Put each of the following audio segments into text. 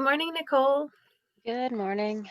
morning, Nicole. Good morning.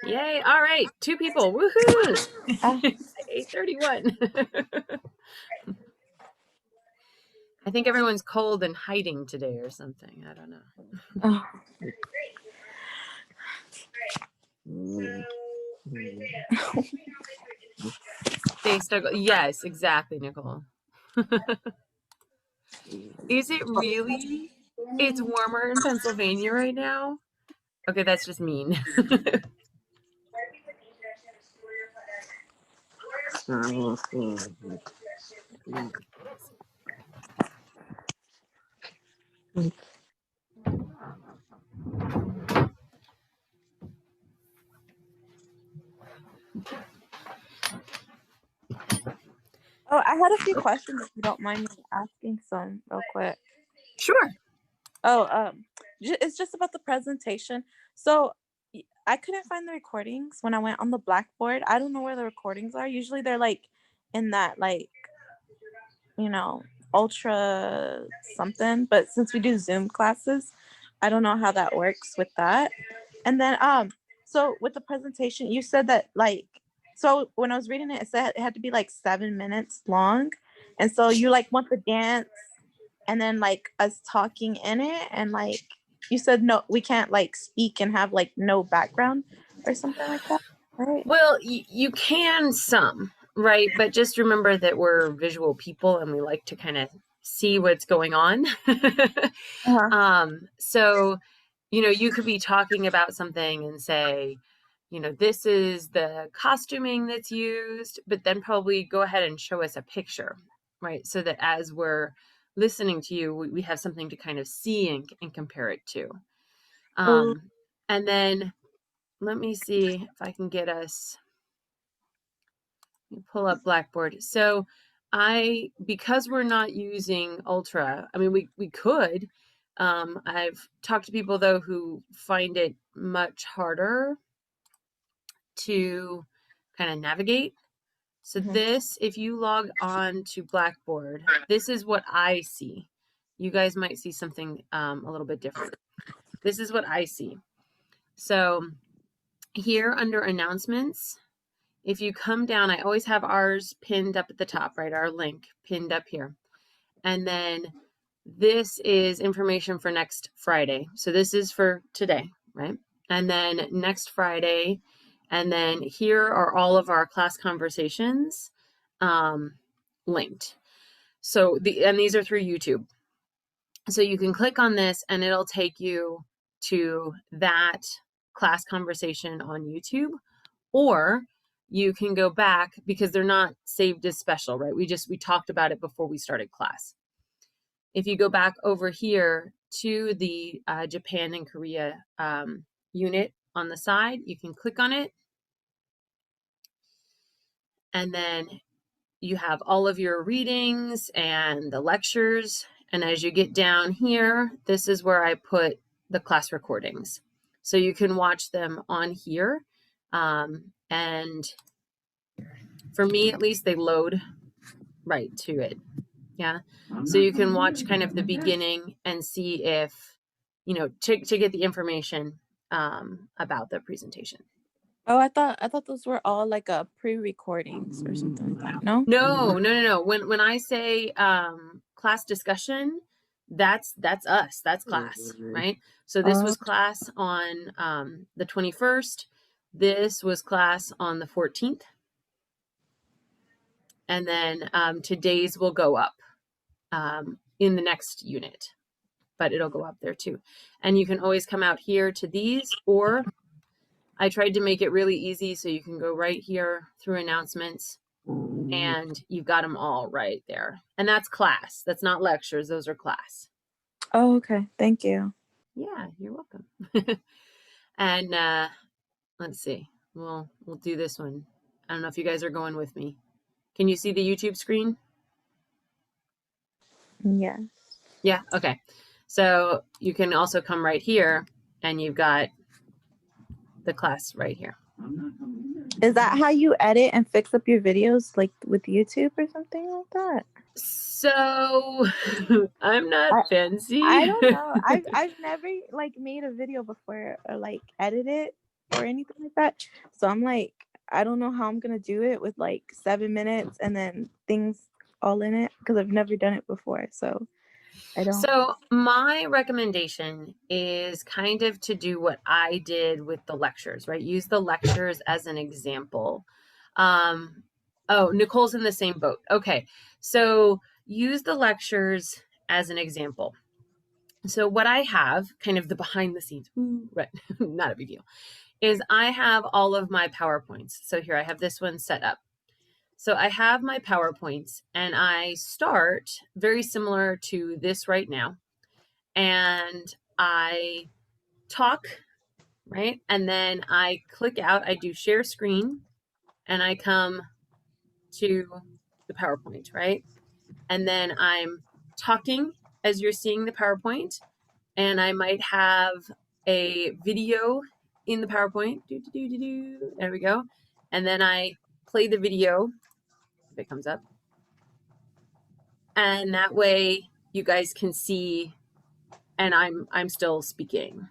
Yay. All right. 2 people. Woohoo. It's 8:31. I think everyone's cold and hiding today or something. I don't know. They struggle. Yes, exactly, Nicole. Is it really? It's warmer in Pennsylvania right now? Okay, that's just mean. Oh, I had a few questions if you don't mind me asking some real quick. Sure. Oh, it's just about the presentation. So I couldn't find the recordings when I went on the Blackboard. I don't know where the recordings are. Usually they're like in that ultra something. But since we do Zoom classes, I don't know how that works with that. And then so with the presentation, you said that so when I was reading it, it said it had to be like 7 minutes long. And so you want the dance and then us talking in it, and you said no, we can't speak and have no background or something like that, right? Well, you can some, right? But just remember that we're visual people and we like to kind of see what's going on. So, you could be talking about something and say, this is the costuming that's used, but then probably go ahead and show us a picture, right? So that as we're listening to you, we have something to kind of see and compare it to. And then let me see if I can get us, pull up Blackboard. So because we're not using Ultra, I mean, we could, I've talked to people though who find it much harder to kind of navigate. So this, if you log on to Blackboard, this is what I see. You guys might see something a little bit different. This is what I see. So here under announcements, if you come down, I always have ours pinned up at the top, right? Our link pinned up here. And then this is information for next Friday. So this is for today, right? And then next Friday, and then here are all of our class conversations linked. So these are through YouTube. So you can click on this and it'll take you to that class conversation on YouTube, or you can go back because they're not saved as special, right? We talked about it before we started class. If you go back over here to the Japan and Korea unit on the side, you can click on it. And then you have all of your readings and the lectures. And as you get down here, this is where I put the class recordings. So you can watch them on here. And for me, at least, they load right to it. Yeah. So you can watch kind of the beginning and see if, to get the information about the presentation. Oh, I thought those were all pre-recordings or something like that. No? No. When I say class discussion, that's us. That's class, right? So this was class on the 21st. This was class on the 14th. And then today's will go up in the next unit, but it'll go up there too. And you can always come out here to these, or I tried to make it really easy so you can go right here through announcements and you've got them all right there. And that's class. That's not lectures. Those are class. Oh, okay. Thank you. Yeah, you're welcome. And let's see. We'll do this one. I don't know if you guys are going with me. Can you see the YouTube screen? Yes. Yeah, okay. So you can also come right here and you've got the class right here. Is that how you edit and fix up your videos with YouTube or something like that? So I'm not I fancy. I don't know. I've never like made a video before or like edit it or anything like that. So I'm like, I don't know how I'm gonna do it with like 7 minutes and then things all in it because I've never done it before. So I don't. So my recommendation is kind of to do what I did with the lectures, right? Use the lectures as an example. Um, oh, Nicole's in the same boat. Okay. So use the lectures as an example. So what I have, kind of the behind the scenes, ooh, right, not a big deal, is I have all of my PowerPoints. So here I have this one set up. So I have my PowerPoints and I start very similar to this right now. And I talk, right? And then I click out, I do share screen, and I come to the PowerPoint, right? And then I'm talking as you're seeing the PowerPoint, and I might have a video in the PowerPoint. There we go. And then I play the video if it comes up. And that way you guys can see and I'm still speaking.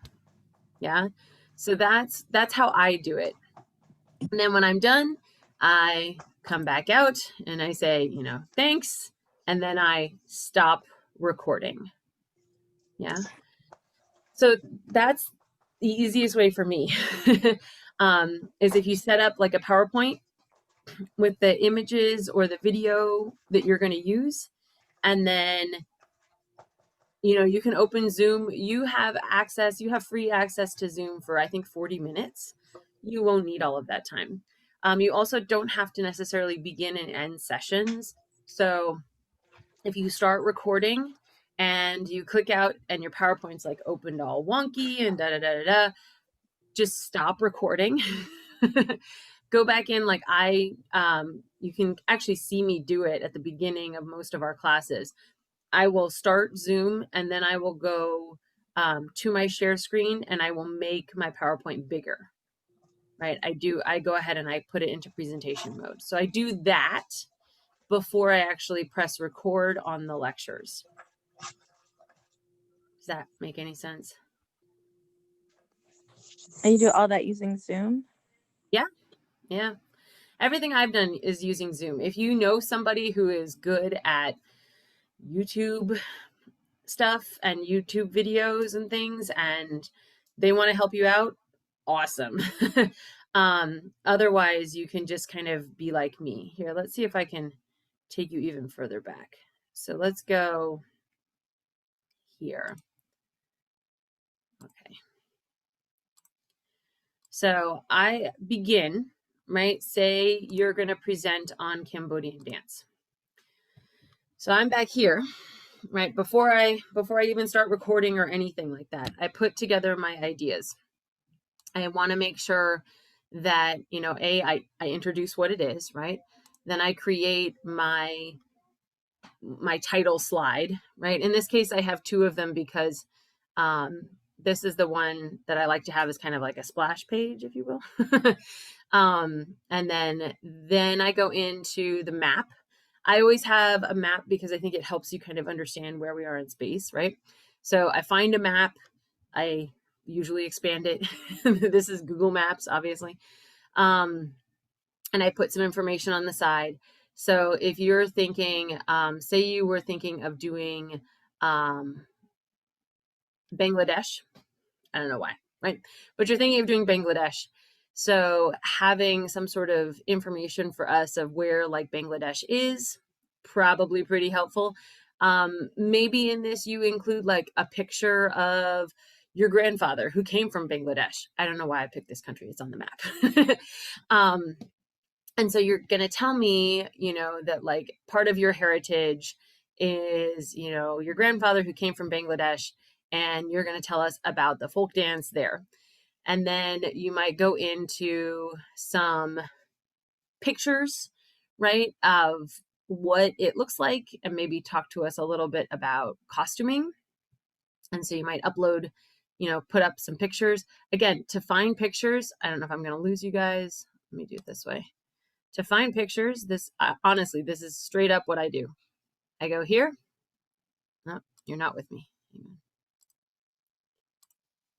Yeah. So that's how I do it. And then when I'm done, I come back out and I say, thanks, and then I stop recording. Yeah. So that's the easiest way for me. Is if you set up like a PowerPoint with the images or the video that you're going to use, and then you can open Zoom. You have free access to Zoom for I think 40 minutes. You won't need all of that time. You also don't have to necessarily begin and end sessions. So if you start recording and you click out and your PowerPoint's like opened all wonky and da da da da da, just stop recording. Go back in like you can actually see me do it at the beginning of most of our classes. I will start Zoom and then I will go to my share screen and I will make my PowerPoint bigger, right? I go ahead and I put it into presentation mode. So I do that before I actually press record on the lectures. Does that make any sense? And you do all that using Zoom? Yeah. Yeah. Everything I've done is using Zoom. If you know somebody who is good at YouTube stuff and YouTube videos and things and they want to help you out, awesome. Otherwise you can just kind of be like me. Here, let's see if I can take you even further back. So let's go here. Okay. So I begin, right? Say you're going to present on Cambodian dance. So I'm back here, right? Before I even start recording or anything like that, I put together my ideas. I want to make sure that, I introduce what it is, right? Then I create my title slide, right? In this case, I have two of them because this is the one that I like to have as kind of like a splash page, if you will. And then I go into the map. I always have a map because I think it helps you kind of understand where we are in space, right? So I find a map. I usually expand it. This is Google Maps, obviously. And I put some information on the side. So if you're thinking, say you were thinking of doing Bangladesh, I don't know why, right? But you're thinking of doing Bangladesh. So having some sort of information for us of where like Bangladesh is, probably pretty helpful. Maybe in this you include like a picture of your grandfather who came from Bangladesh. I don't know why I picked this country. It's on the map. And so you're going to tell me, that like part of your heritage is, your grandfather who came from Bangladesh, and you're going to tell us about the folk dance there. And then you might go into some pictures, right, of what it looks like and maybe talk to us a little bit about costuming. And so you might upload, put up some pictures. Again, to find pictures, I don't know if I'm going to lose you guys. Let me do it this way. To find pictures, honestly, this is straight up what I do. I go here. No, you're not with me.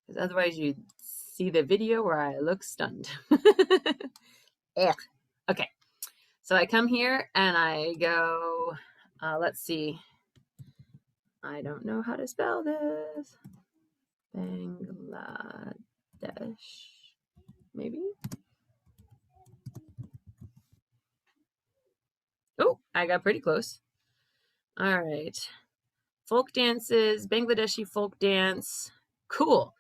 Because otherwise you'd see the video where I look stunned. Okay, so I come here and I go, let's see. I don't know how to spell this. Bangladesh, maybe? Oh, I got pretty close. All right. Folk dances, Bangladeshi folk dance. Cool.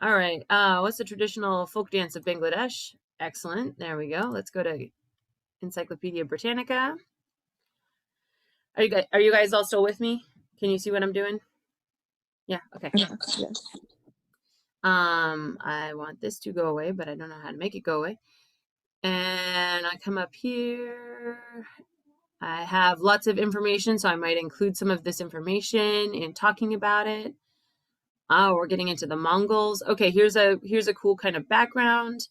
All right. What's the traditional folk dance of Bangladesh? Excellent. There we go. Let's go to Encyclopedia Britannica. Are you guys all still with me? Can you see what I'm doing? Yeah, okay. Yes. I want this to go away, but I don't know how to make it go away. And I come up here. I have lots of information, so I might include some of this information in talking about it. Oh, we're getting into the Mongols. Okay, here's a cool kind of background.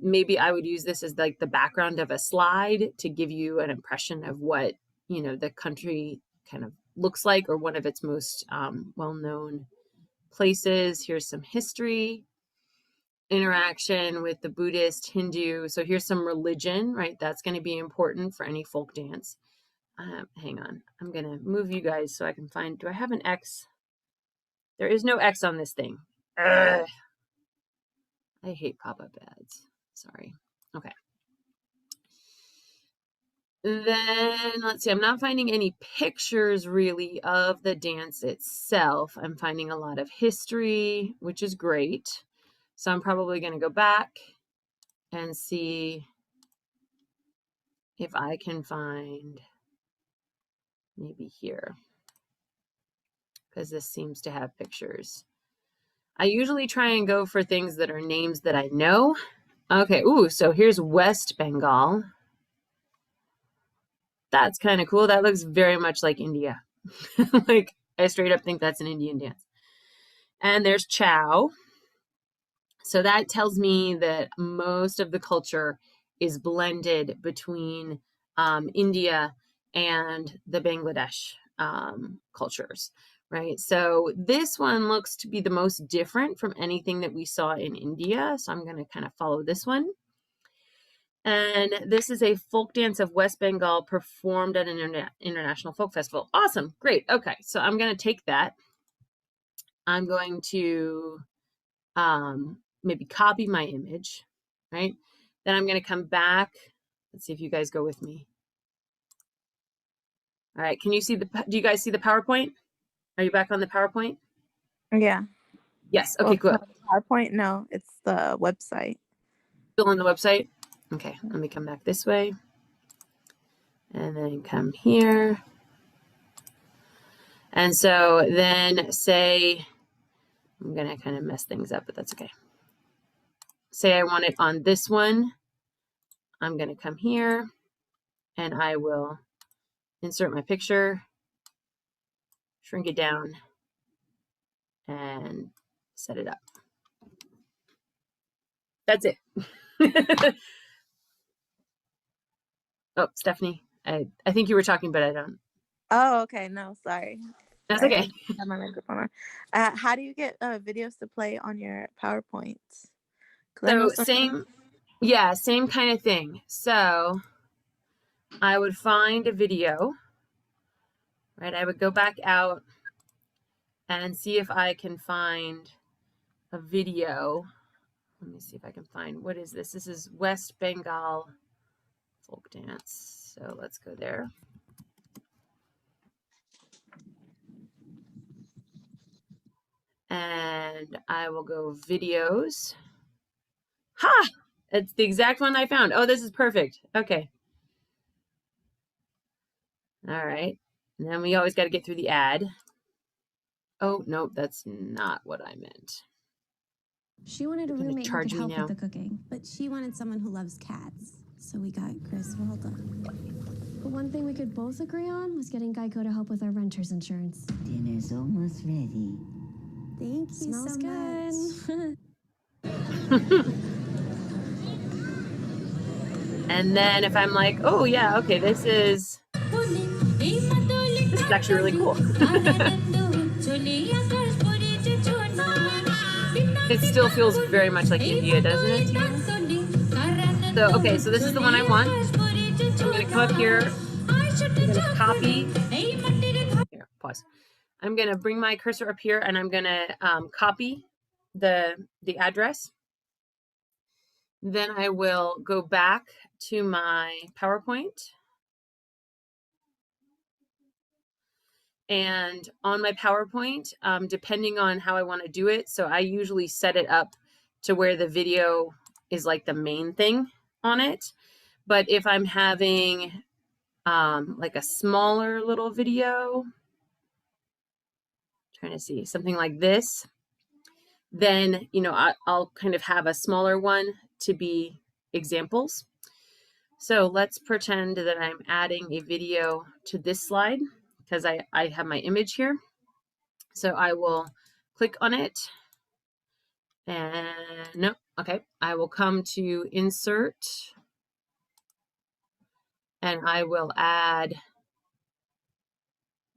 Maybe I would use this as like the background of a slide to give you an impression of what, the country kind of looks like, or one of its most well-known places. Here's some history, interaction with the Buddhist, Hindu. So here's some religion, right? That's going to be important for any folk dance. Hang on. I'm going to move you guys so I can find, do I have an X? There is no X on this thing. Ugh. I hate pop-up ads. Sorry. Okay. Then let's see, I'm not finding any pictures really of the dance itself. I'm finding a lot of history, which is great. So I'm probably going to go back and see if I can find maybe here, because this seems to have pictures. I usually try and go for things that are names that I know. Okay, ooh, so here's West Bengal. That's kind of cool. That looks very much like India. Like, I straight up think that's an Indian dance. And there's Chow. So that tells me that most of the culture is blended between India and the Bangladesh cultures, right? So this one looks to be the most different from anything that we saw in India. So I'm going to kind of follow this one. And this is a folk dance of West Bengal performed at an international folk festival. Awesome. Great. Okay. So I'm going to take that. I'm going to maybe copy my image, right? Then I'm going to come back. Let's see if you guys go with me. All right. Can you see do you guys see the PowerPoint? Are you back on the PowerPoint? Yeah. Yes. Okay, cool. PowerPoint? No, it's the website. Still on the website? Okay. Let me come back this way. And then come here. And so then say, I'm going to kind of mess things up, but that's okay. Say I want it on this one. I'm going to come here and I will insert my picture, shrink it down, and set it up. That's it. Oh, Stephanie, I think you were talking, but I don't. Oh, okay. No, sorry. That's Sorry, okay. I have my microphone on. How do you get videos to play on your PowerPoint? So same kind of thing. So I would find a video, right? I would go back out and see if I can find a video. Let me see if I can find, what is this? This is West Bengal folk dance. So let's go there. And I will go videos. Ha! It's the exact one I found. Oh, this is perfect. Okay. All right. And then we always got to get through the ad. Oh, no, that's not what I meant. She wanted a roommate who could help with the cooking, but she wanted someone who loves cats. So we got Chris Walda. But one thing we could both agree on was getting Geico to help with our renter's insurance. Dinner's almost ready. Thank you Smells so good. much. And then if I'm like, oh yeah, okay, this is is actually really cool. It still feels very much like India, doesn't it? So, okay, so this is the one I want. I'm going to come up here. I'm going to copy. Here, pause. I'm going to bring my cursor up here and I'm going to copy the address. Then I will go back to my PowerPoint. And on my PowerPoint, depending on how I want to do it, so I usually set it up to where the video is like the main thing on it. But if I'm having like a smaller little video, trying to see something like this, then, you know, I'll kind of have a smaller one to be examples. So let's pretend that I'm adding a video to this slide because I have my image here. So I will click on it and no, okay. I will come to insert and I will add,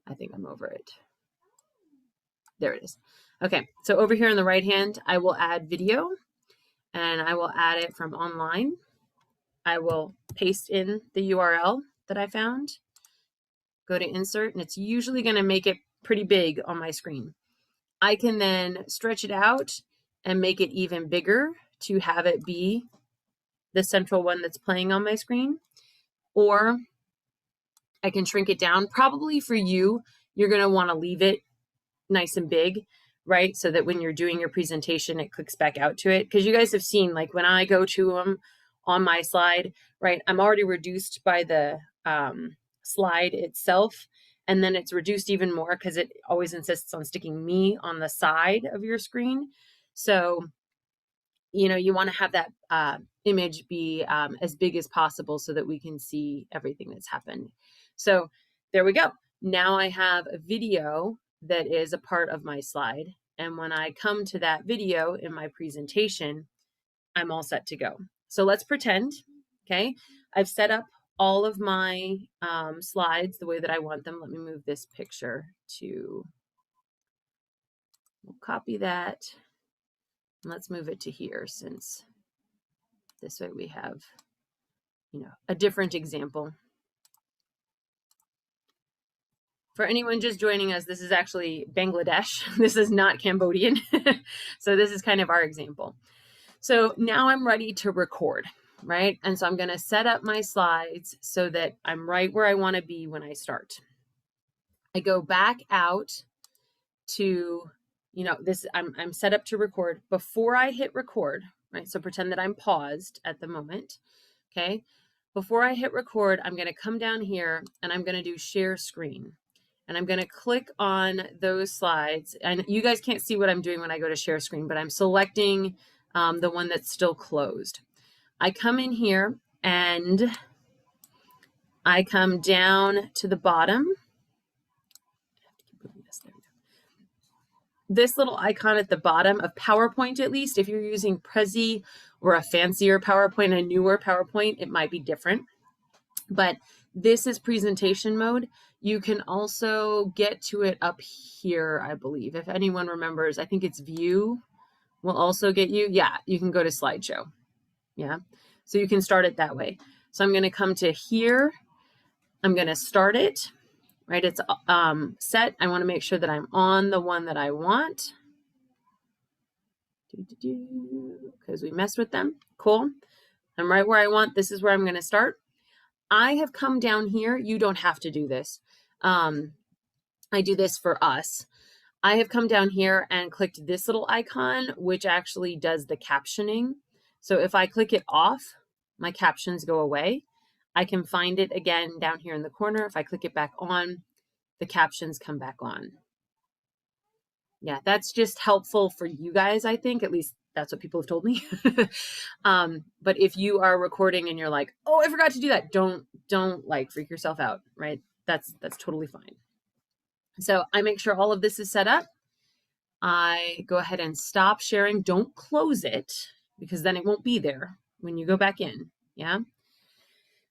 I think I'm over it. There it is. Okay, so over here on the right hand, I will add video and I will add it from online. I will paste in the URL that I found, go to insert, and it's usually going to make it pretty big on my screen. I can then stretch it out and make it even bigger to have it be the central one that's playing on my screen, or I can shrink it down. Probably for you, you're going to want to leave it nice and big, right? So that when you're doing your presentation, it clicks back out to it. Because you guys have seen, like when I go to them on my slide, right, I'm already reduced by the slide itself. And then it's reduced even more because it always insists on sticking me on the side of your screen. So, you know, you want to have that image be as big as possible so that we can see everything that's happened. So there we go. Now I have a video that is a part of my slide. And when I come to that video in my presentation, I'm all set to go. So let's pretend, okay, I've set up all of my slides the way that I want them. Let me move this picture to, we'll copy that. And let's move it to here since this way we have, you know, a different example. For anyone just joining us, this is actually Bangladesh. This is not Cambodian. So this is kind of our example. So now I'm ready to record, right? And so I'm going to set up my slides so that I'm right where I want to be when I start. I go back out to, you know, this, I'm set up to record. Before I hit record, right? So pretend that I'm paused at the moment, okay? Before I hit record, I'm going to come down here and I'm going to do share screen. And I'm going to click on those slides. And you guys can't see what I'm doing when I go to share screen, but I'm selecting the one that's still closed. I come in here and I come down to the bottom. This little icon at the bottom of PowerPoint, at least, if you're using Prezi or a fancier PowerPoint, a newer PowerPoint, it might be different. But this is presentation mode. You can also get to it up here, I believe. If anyone remembers, I think it's view will also get you. Yeah, you can go to slideshow. Yeah, so you can start it that way. So I'm going to come to here. I'm going to start it, right? It's set. I want to make sure that I'm on the one that I want. Because we messed with them. Cool. I'm right where I want. This is where I'm going to start. I have come down here. You don't have to do this. I do this for us. I have come down here and clicked this little icon, which actually does the captioning. So if I click it off, my captions go away. I can find it again down here in the corner. If I click it back on, the captions come back on. Yeah, that's just helpful for you guys, I think. At least that's what people have told me. But if you are recording and you're like, oh, I forgot to do that, don't like freak yourself out, right? That's totally fine. So I make sure all of this is set up. I go ahead and stop sharing. Don't close it because then it won't be there when you go back in. Yeah.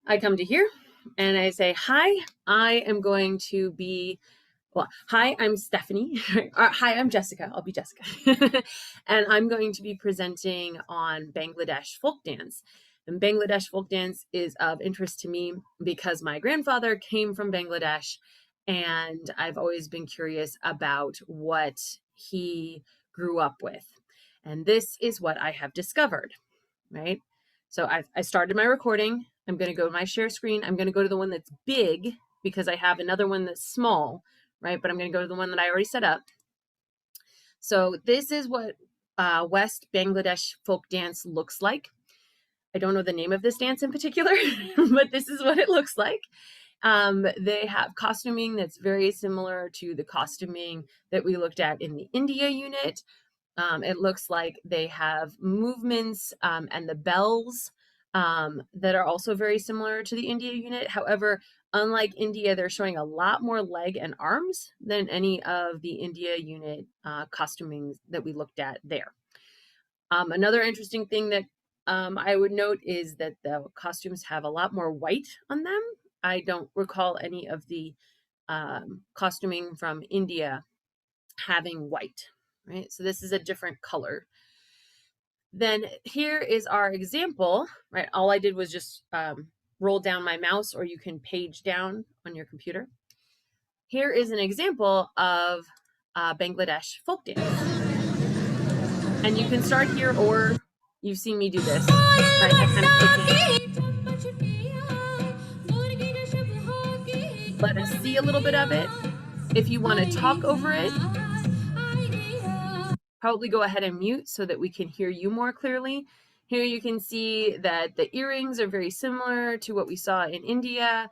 I come to here and I say, hi, I am going to be, well, hi, I'm Stephanie. Hi, I'm Jessica. I'll be Jessica. And I'm going to be presenting on Bangladesh folk dance. And Bangladesh folk dance is of interest to me because my grandfather came from Bangladesh, and I've always been curious about what he grew up with. And this is what I have discovered, right? So I started my recording. I'm going to go to my share screen. I'm going to go to the one that's big because I have another one that's small, right? But I'm going to go to the one that I already set up. So this is what West Bangladesh folk dance looks like. I don't know the name of this dance in particular, but this is what it looks like. They have costuming that's very similar to the costuming that we looked at in the India unit. It looks like they have movements and the bells that are also very similar to the India unit. However, unlike India, they're showing a lot more leg and arms than any of the India unit costuming that we looked at there. Another interesting thing that I would note is that the costumes have a lot more white on them. I don't recall any of the costuming from India having white, right? So this is a different color. Then here is our example, right? All I did was just roll down my mouse, or you can page down on your computer. Here is an example of Bangladesh folk dance. And you can start here, or you've seen me do this, right? I kind of click in. Let us see a little bit of it. If you want to talk over it, probably go ahead and mute so that we can hear you more clearly. Here you can see that the earrings are very similar to what we saw in India.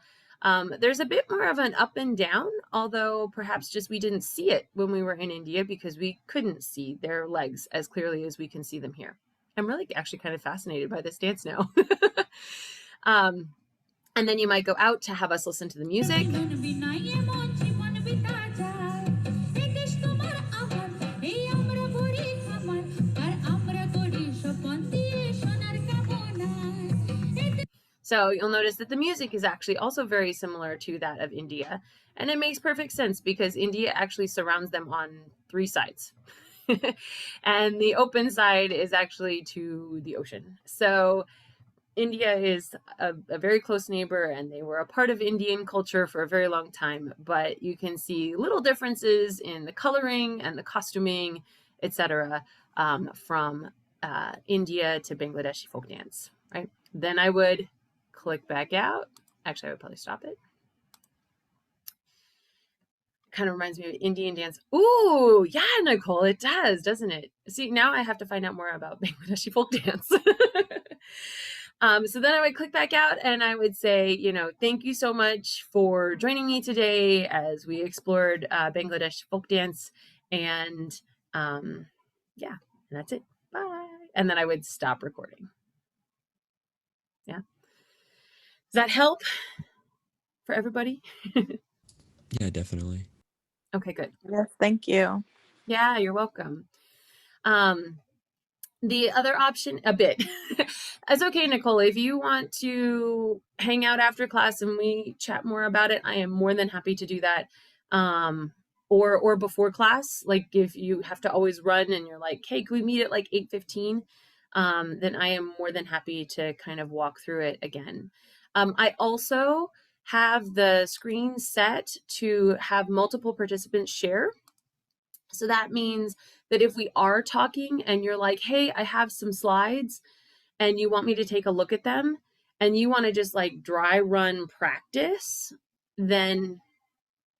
There's a bit more of an up and down, although perhaps just we didn't see it when we were in India because we couldn't see their legs as clearly as we can see them here. I'm really actually kind of fascinated by this dance now. And then you might go out to have us listen to the music. So you'll notice that the music is actually also very similar to that of India. And it makes perfect sense because India actually surrounds them on 3 sides. And the open side is actually to the ocean. So India is a very close neighbor, and they were a part of Indian culture for a very long time. But you can see little differences in the coloring and the costuming, etc., from India to Bangladeshi folk dance, right? Then I would click back out. Actually, I would probably stop it. Kind of reminds me of Indian dance. Ooh, yeah, Nicole, it does, doesn't it? See, now I have to find out more about Bangladeshi folk dance. So then I would click back out and I would say, thank you so much for joining me today as we explored Bangladesh folk dance. And yeah, and that's it. Bye. And then I would stop recording. Yeah. Does that help for everybody? Yeah, definitely. Okay, good. Yes, thank you. Yeah, you're welcome. The other option, a bit. That's okay, Nicole. If you want to hang out after class and we chat more about it, I am more than happy to do that. Or before class, like if you have to always run and you're like, hey, can we meet at like 8:15? Then I am more than happy to kind of walk through it again. I also have the screen set to have multiple participants share. So that means that if we are talking and you're like, hey, I have some slides and you want me to take a look at them and you want to just like dry run practice, then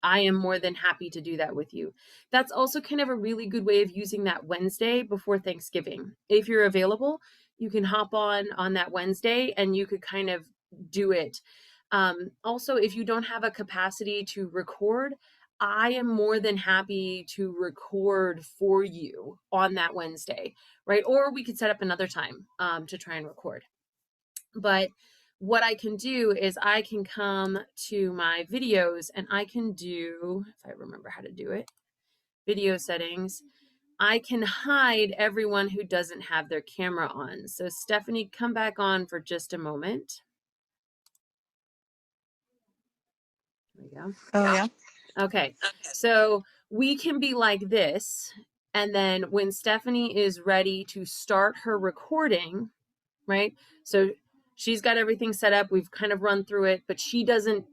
I am more than happy to do that with you. That's also kind of a really good way of using that Wednesday before Thanksgiving. If you're available, you can hop on that Wednesday and you could kind of do it. Also, if you don't have a capacity to record, I am more than happy to record for you on that Wednesday, right? Or we could set up another time to try and record. But what I can do is I can come to my videos and I can do, if I remember how to do it, video settings. I can hide everyone who doesn't have their camera on. So Stephanie, come back on for just a moment. There you go. Oh yeah. Okay, so we can be like this, and then when Stephanie is ready to start her recording, right? So she's got everything set up. We've kind of run through it, but she doesn't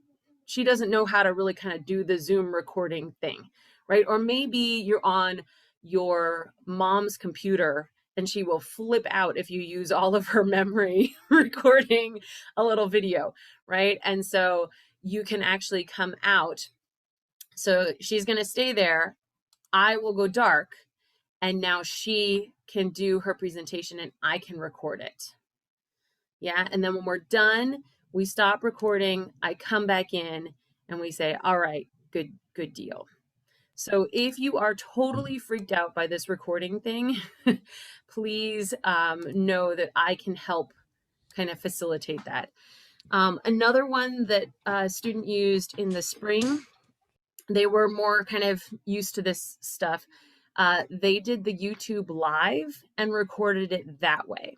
know how to really kind of do the Zoom recording thing, right? Or maybe you're on your mom's computer and she will flip out if you use all of her memory recording a little video, right? And so you can actually come out. So she's going to stay there. I will go dark, and now she can do her presentation and I can record it. Yeah. And then when we're done, we stop recording. I come back in and we say, all right, good deal. So if you are totally freaked out by this recording thing, please know that I can help kind of facilitate that. Another one that a student used in the spring, they were more kind of used to this stuff. They did the YouTube live and recorded it that way.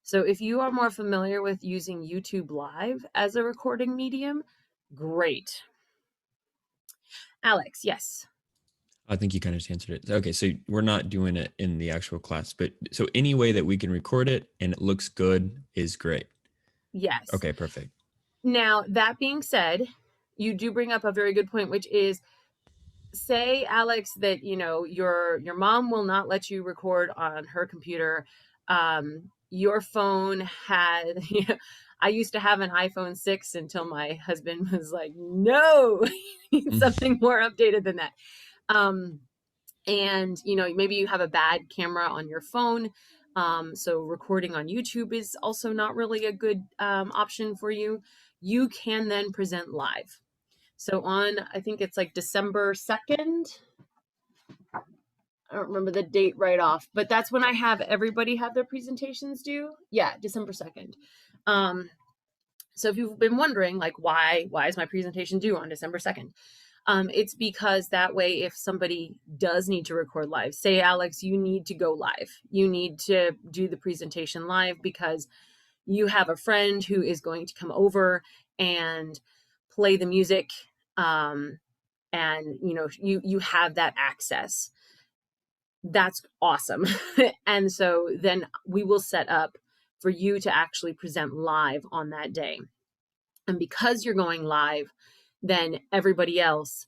So if you are more familiar with using YouTube live as a recording medium, great. Alex, yes. I think you kind of just answered it. Okay, so we're not doing it in the actual class, but so any way that we can record it and it looks good is great. Yes. Okay, perfect. Now, that being said, you do bring up a very good point, which is, say, Alex, that your mom will not let you record on her computer. Your phone had I used to have an iPhone 6 until my husband was like, no, you need something more updated than that. And maybe you have a bad camera on your phone, so recording on YouTube is also not really a good option for you. You can then present live. So on, I think it's like December 2nd. I don't remember the date right off, but that's when I have everybody have their presentations due. Yeah, December 2nd. So if you've been wondering, like, why is my presentation due on December 2nd? It's because that way, if somebody does need to record live, say, Alex, you need to go live. You need to do the presentation live because you have a friend who is going to come over and play the music. And you have that access. That's awesome. And so then we will set up for you to actually present live on that day. And because you're going live, then everybody else,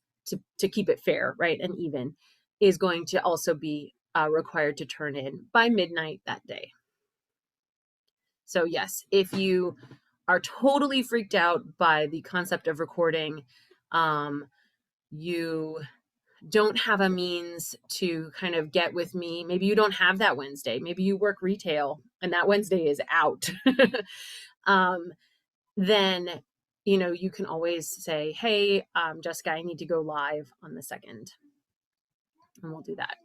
to keep it fair, right, and even, is going to also be required to turn in by midnight that day. So yes, if you are totally freaked out by the concept of recording, you don't have a means to kind of get with me. Maybe you don't have that Wednesday. Maybe you work retail and that Wednesday is out. Then, you can always say, hey, Jessica, I need to go live on the 2nd. And we'll do that.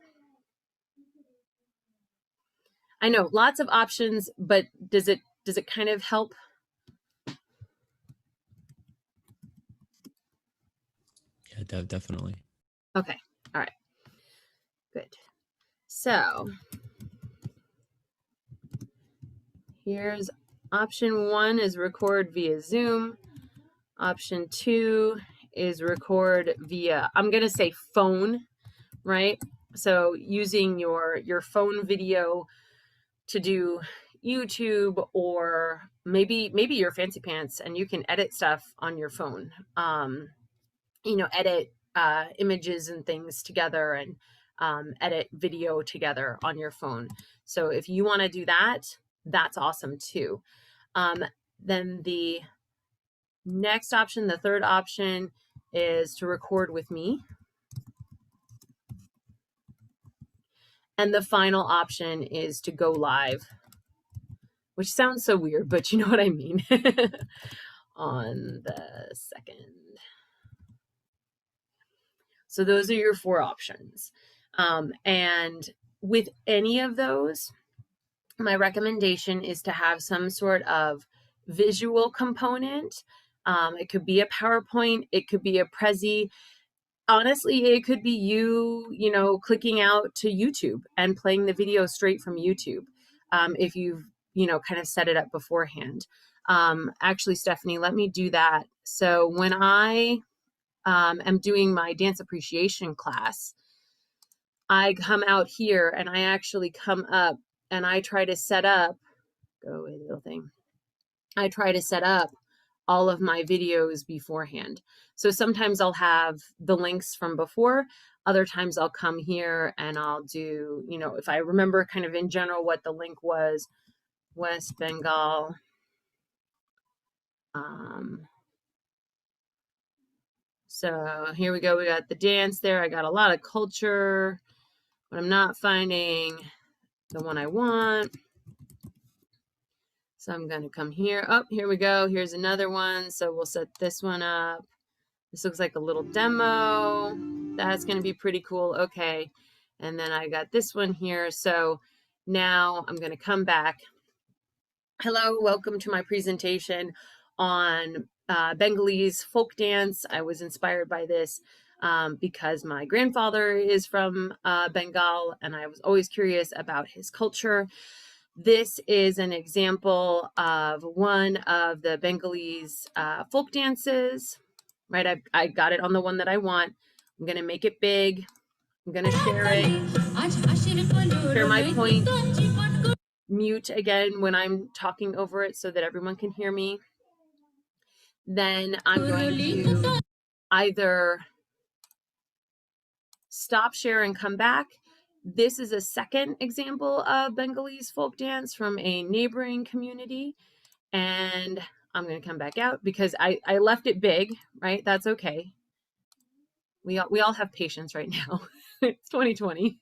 I know, lots of options, but does it kind of help? Yeah, definitely. Okay. All right. Good. So here's option 1 is record via Zoom. Option 2 is record via, I'm going to say phone, right? So using your phone video to do YouTube, or maybe your fancy pants and you can edit stuff on your phone. Edit images and things together, and edit video together on your phone. So if you want to do that, that's awesome too. Then the next option, the third option, is to record with me. And the final option is to go live, which sounds so weird, but you know what I mean, on the 2nd. So those are your 4 options. And with any of those, my recommendation is to have some sort of visual component. It could be a PowerPoint, it could be a Prezi. Honestly, it could be you clicking out to YouTube and playing the video straight from YouTube, if you've, kind of set it up beforehand. Actually, Stephanie, let me do that. So when I am doing my dance appreciation class, I come out here and I actually come up and I try to set up, go away little thing. I try to set up all of my videos beforehand. So sometimes I'll have the links from before, other times I'll come here and I'll do, you know, if I remember kind of in general what the link was, West Bengal, so here we go. We got the dance there. I got a lot of culture, but I'm not finding the one I want. So I'm going to come here. Oh, here we go. Here's another one. So we'll set this one up. This looks like a little demo. That's going to be pretty cool. Okay. And then I got this one here. So now I'm going to come back. Hello, welcome to my presentation on Bengalese folk dance. I was inspired by this because my grandfather is from Bengal and I was always curious about his culture. This is an example of one of the Bengalese folk dances, right? I got it on the one that I want. I'm gonna make it big. I'm gonna share it, share my point. Mute again when I'm talking over it so that everyone can hear me. Then I'm going to either stop share and come back. This is a second example of Bengalese folk dance from a neighboring community. And I'm going to come back out because I left it big, right? That's okay. We all have patience right now. It's 2020.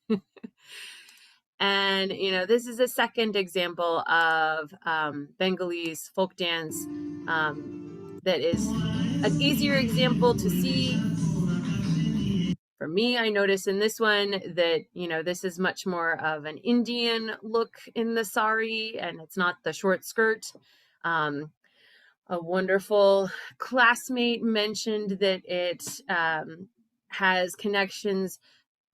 And, you know, this is a second example of Bengalese folk dance that is an easier example to see. For me, I notice in this one that, you know, this is much more of an Indian look in the sari and it's not the short skirt. A wonderful classmate mentioned that it has connections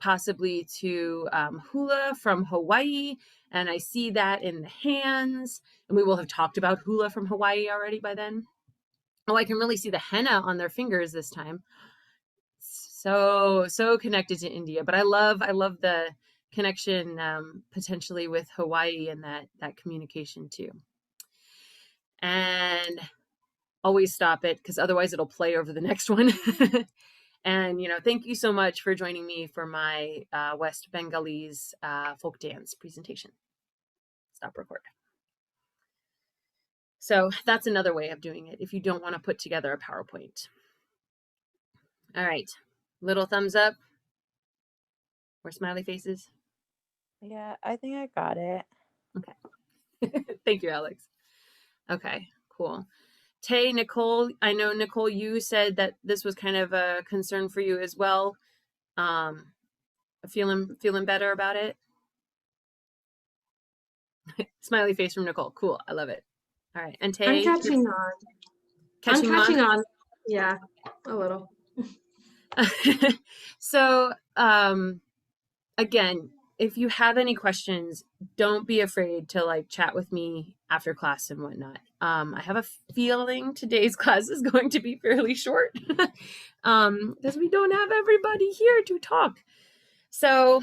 possibly to hula from Hawaii, and I see that in the hands, and we will have talked about hula from Hawaii already by then. Oh, I can really see the henna on their fingers this time. So connected to India, but I love the connection potentially with Hawaii and that communication too. And always stop it because otherwise it'll play over the next one. And, you know, thank you so much for joining me for my West Bengalese folk dance presentation. Stop record. So that's another way of doing it if you don't want to put together a PowerPoint. All right, little thumbs up or smiley faces. Yeah, I think I got it. Okay. Thank you, Alex. Okay, cool. Tay, Nicole, I know, Nicole, you said that this was kind of a concern for you as well. Feeling better about it? Smiley face from Nicole. Cool. I love it. All right. And Tay? I'm catching on. I'm catching on. Yeah, a little. So, again, if you have any questions, don't be afraid to like chat with me after class and whatnot. I have a feeling today's class is going to be fairly short because we don't have everybody here to talk. So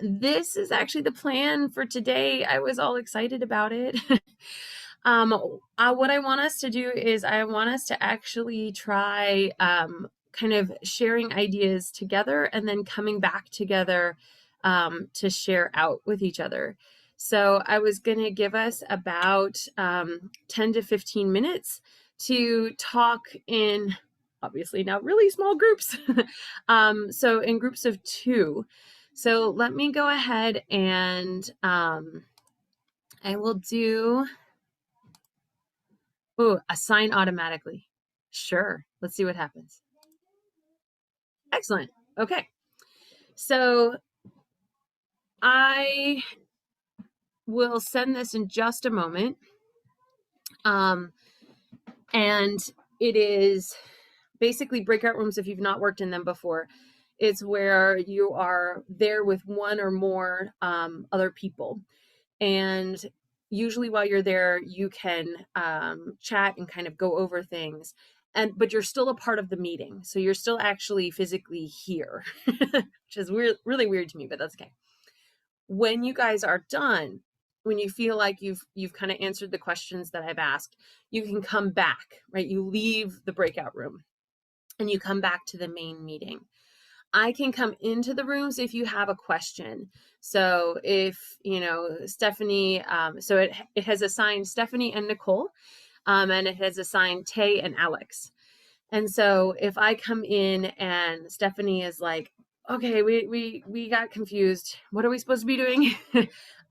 this is actually the plan for today. I was all excited about it. What I want us to do is I want us to actually try kind of sharing ideas together and then coming back together to share out with each other. So I was going to give us about 10 to 15 minutes to talk in, obviously now really small groups. So in groups of 2. So let me go ahead and I will do, assign automatically. Sure. Let's see what happens. Excellent. Okay. So I will send this in just a moment. And it is basically breakout rooms if you've not worked in them before. It's where you are there with one or more other people. And usually while you're there, you can chat and kind of go over things. but you're still a part of the meeting. So you're still actually physically here, which is weird, really weird to me, but that's okay. When you guys are done, when you feel like you've kind of answered the questions that I've asked, you can come back, right? You leave the breakout room and you come back to the main meeting. I can come into the rooms if you have a question. So if, Stephanie, so it has assigned Stephanie and Nicole, and it has assigned Tay and Alex. And so if I come in and Stephanie is like, okay, we got confused. What are we supposed to be doing?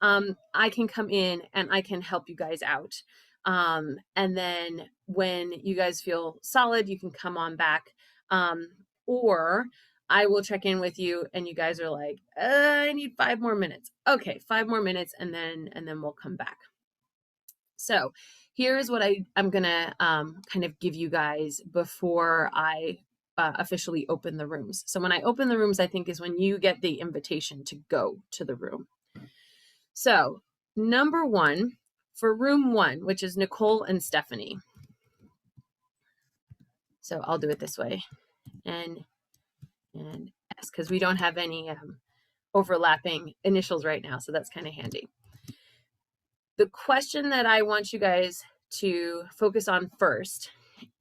I can come in and I can help you guys out. And then when you guys feel solid, you can come on back. Or I will check in with you and you guys are like, I need 5 more minutes. Okay, 5 more minutes and then we'll come back. So here's what I'm gonna kind of give you guys before I officially open the rooms. So when I open the rooms, I think is when you get the invitation to go to the room. So number 1 for room 1, which is Nicole and Stephanie. So I'll do it this way, and S, because we don't have any overlapping initials right now, so that's kind of handy. The question that I want you guys to focus on first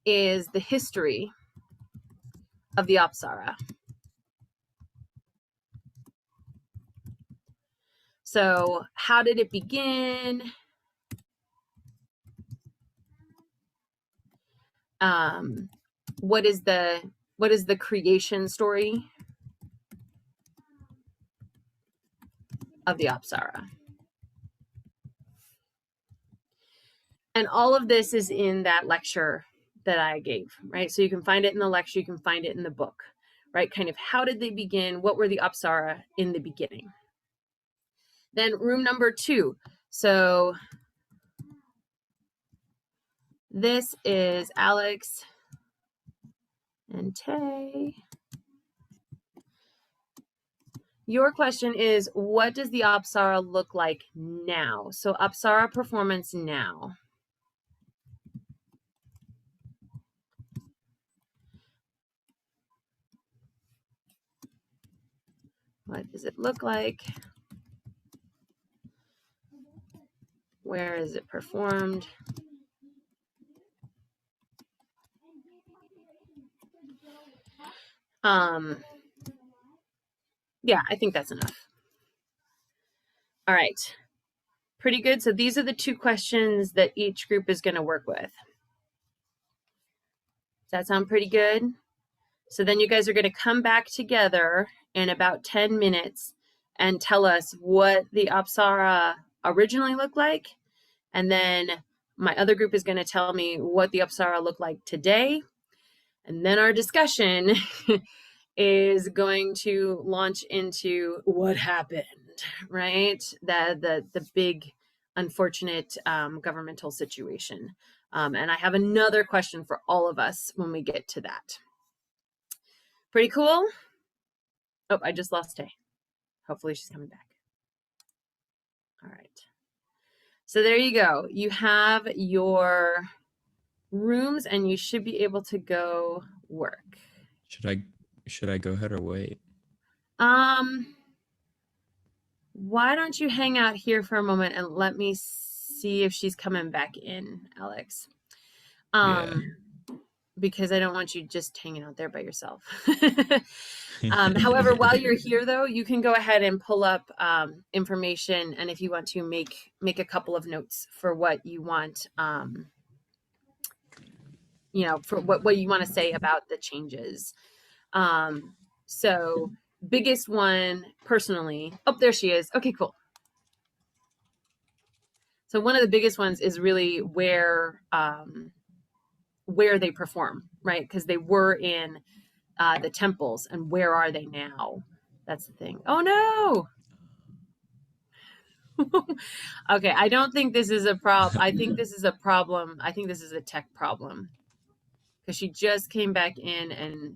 is the history of the Apsara. So how did it begin? What is the creation story of the Apsara? And all of this is in that lecture that I gave, right? So you can find it in the lecture, you can find it in the book, right? Kind of how did they begin? What were the Apsara in the beginning? Then room number 2. So this is Alex and Tay. Your question is, what does the Apsara look like now? So Apsara performance now. What does it look like? Where is it performed? Yeah, I think that's enough. All right, pretty good. So these are the 2 questions that each group is going to work with. Does that sound pretty good? So then you guys are going to come back together in about 10 minutes and tell us what the Apsara originally looked like. And then my other group is going to tell me what the Apsara look like today. And then our discussion is going to launch into what happened, right? The big, unfortunate governmental situation. And I have another question for all of us when we get to that. Pretty cool? Oh, I just lost Tay. Hopefully she's coming back. All right. So there you go. You have your rooms and you should be able to go work. Should I go ahead or wait? Why don't you hang out here for a moment and let me see if she's coming back in, Alex. Yeah. Because I don't want you just hanging out there by yourself. However, while you're here though, you can go ahead and pull up information, and if you want to make a couple of notes for what you want, for what you want to say about the changes. So biggest one personally, oh, there she is. Okay, cool. So one of the biggest ones is really where they perform, right? Because they were in the temples, and where are they now? That's the thing. Oh no. Okay, I don't think this is a problem. I think this is a problem. I think this is a tech problem. Because she just came back in and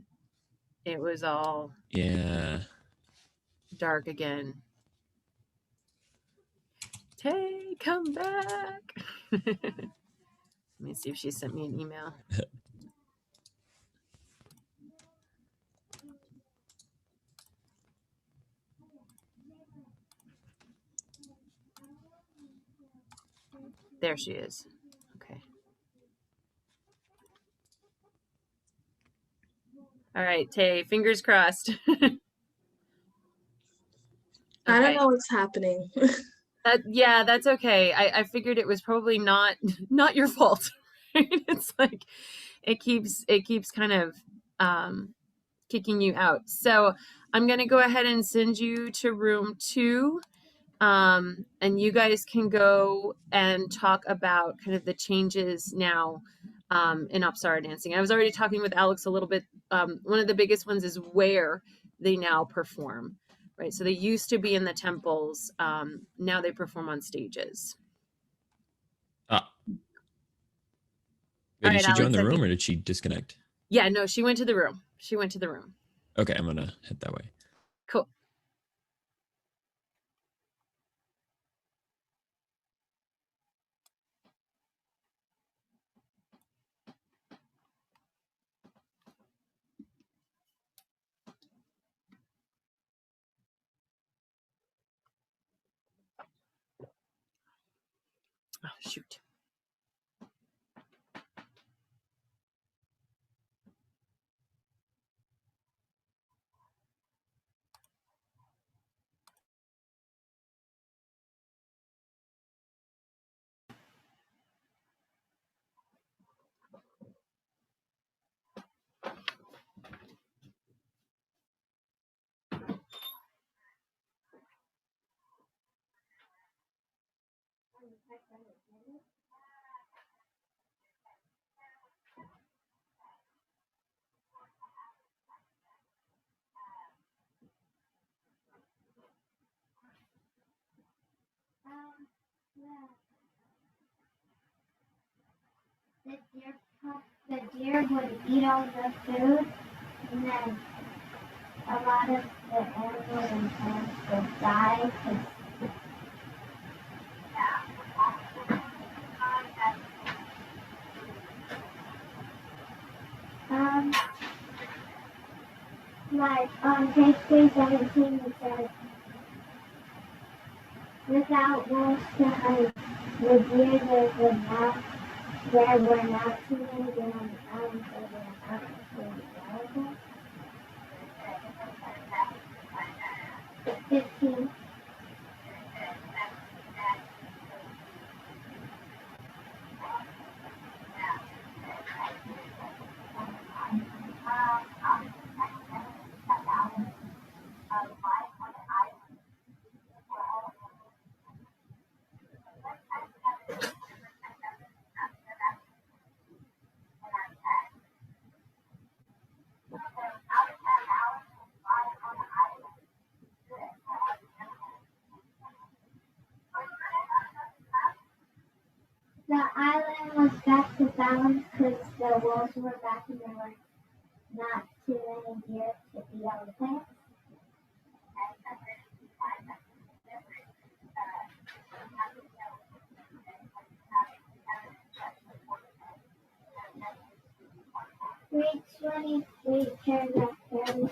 it was all dark again. Tay, come back. Let me see if she sent me an email. There she is. Okay. All right, Tay, fingers crossed. I don't Okay. know what's happening. Yeah, that's okay. I figured it was probably not your fault. Right? It's like it keeps kind of kicking you out. So I'm gonna go ahead and send you to room 2. And you guys can go and talk about kind of the changes now in Apsara dancing. I was already talking with Alex a little bit. One of the biggest ones is where they now perform, right? So they used to be in the temples. Now they perform on stages. Ah, All wait, did right, she join Alex. the room or did she disconnect? Yeah, no, she went to the room. She went to the room. Okay, I'm gonna head that way. Cool. Oh, shoot. The deer would eat all the food, and then a lot of the animals and plants would die. Um, like on page 317, it says, without wolves to hunt the deer, there were not too many deer on the island, so they were not actually available. 15. The island was back to balance because the wolves were back and there were not too many deer to eat all the plants. Grade 23, paragraph 30.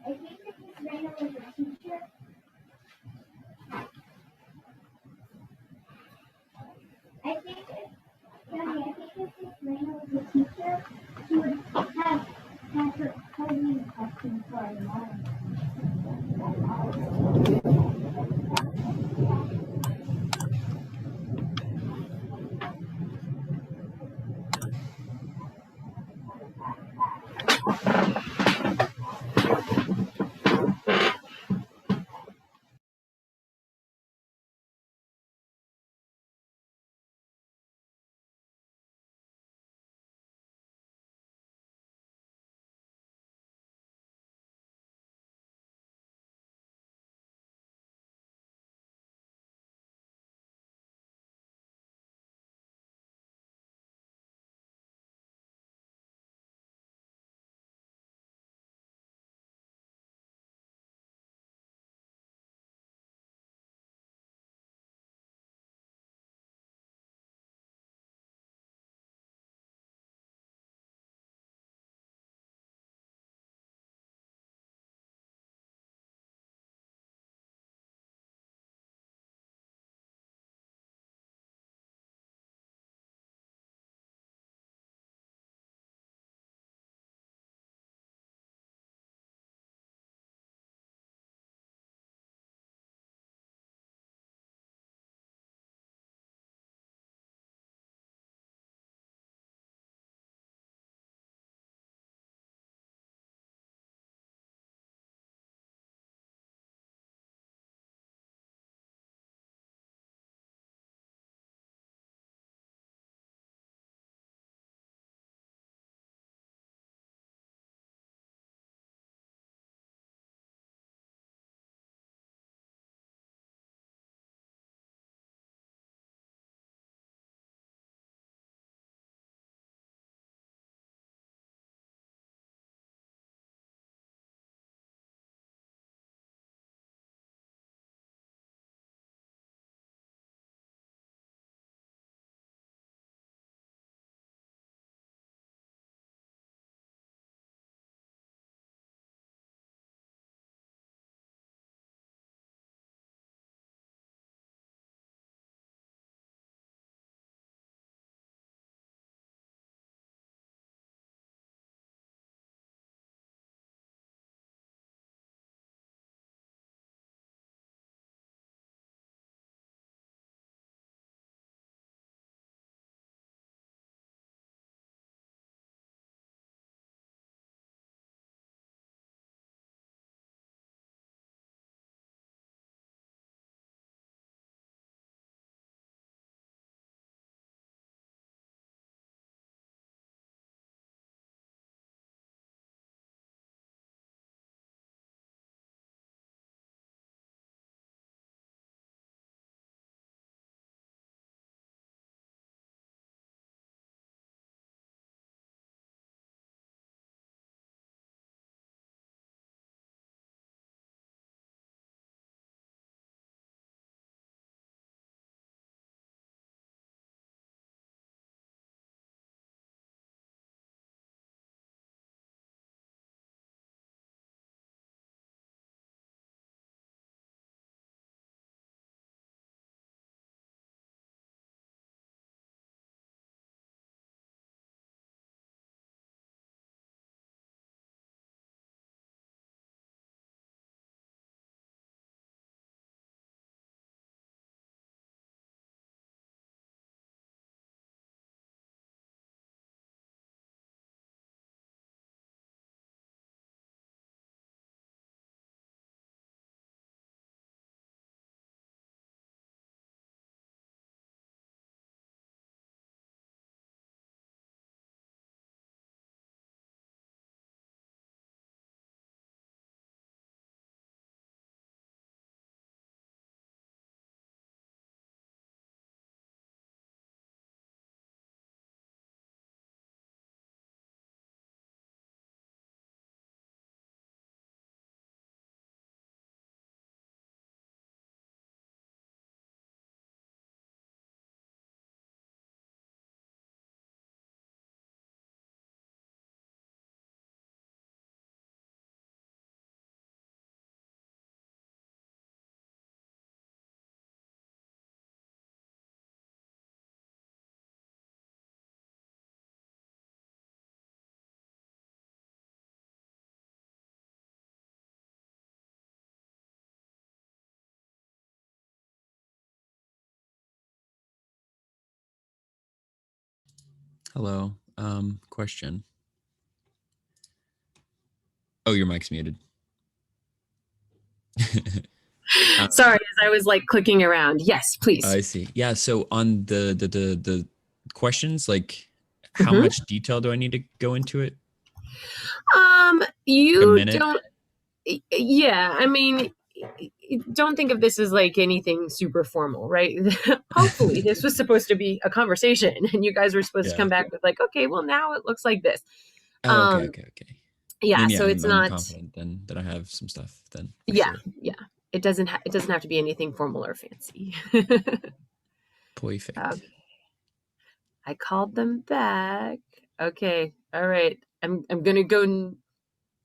I think if Miss Rena was a teacher, I think if Miss Rena was a teacher, she would have had her cousin question for a mom. Hello. Question. Oh, your mic's muted. Sorry, as I was like clicking around. Yes, please. I see. Yeah. So on the questions, like how much detail do I need to go into it? You don't. Yeah, I mean, don't think of this as like anything super formal, right? Hopefully, this was supposed to be a conversation, and you guys were supposed to come back with like, okay, well now it looks like this. Oh, okay. Yeah, Then, so it's I'm not confident then that I have some stuff then. Yeah, yeah. It doesn't have to be anything formal or fancy. Perfect. Okay. I called them back. Okay. All right. I'm gonna go and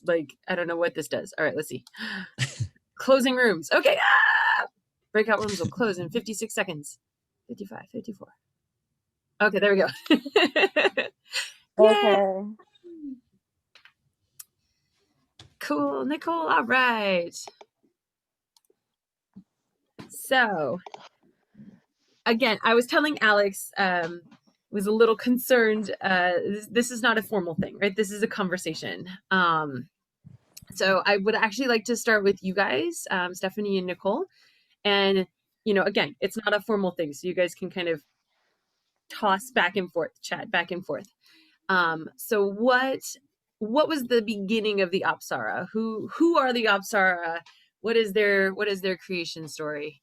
like I don't know what this does. All right, let's see. Closing rooms. Okay. Breakout rooms will close in 56 seconds. 55, 54. Okay, there we go. Okay. Cool, Nicole. All right. So again, I was telling Alex, was a little concerned. This is not a formal thing, right? This is a conversation. So I would actually like to start with you guys, Stephanie and Nicole. And, again, it's not a formal thing. So you guys can kind of toss back and forth, chat back and forth. So what was the beginning of the Apsara? Who are the Apsara? What is their creation story?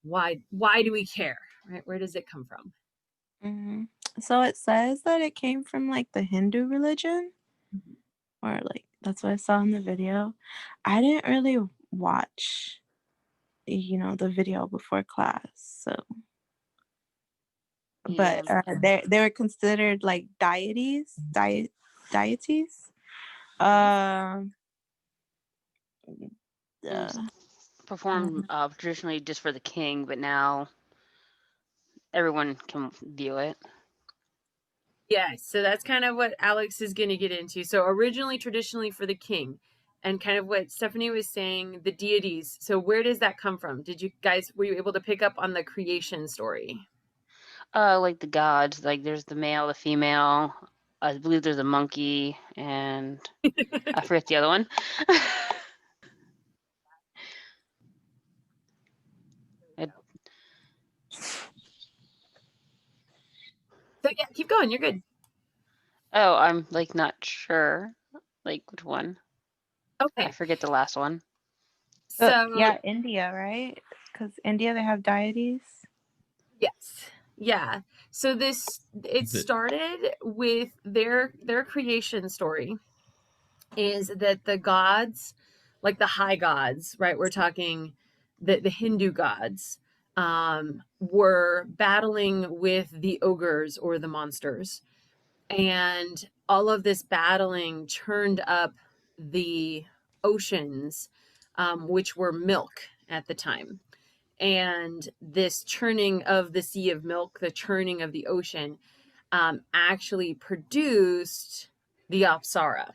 Why do we care? Right? Where does it come from? Mm-hmm. So it says that it came from like the Hindu religion, or like that's what I saw in the video. I didn't really watch, the video before class, so. But they were considered like deities. It was performed traditionally just for the king, but now everyone can view it. Yeah, so that's kind of what Alex is going to get into. So originally, traditionally for the king, and kind of what Stephanie was saying, the deities. So where does that come from? Were you able to pick up on the creation story? Like the gods, like there's the male, the female. I believe there's a monkey, and I forget the other one. So yeah, keep going. You're good. Oh, I'm like not sure, like which one. Okay, I forget the last one. So yeah, India, right? Because India they have deities. Yes. Yeah. So it started with their creation story. Is that the gods, like the high gods, right? We're talking the Hindu gods, were battling with the ogres or the monsters. And all of this battling churned up the oceans, which were milk at the time. And this churning of the sea of milk, the churning of the ocean, actually produced the Apsara.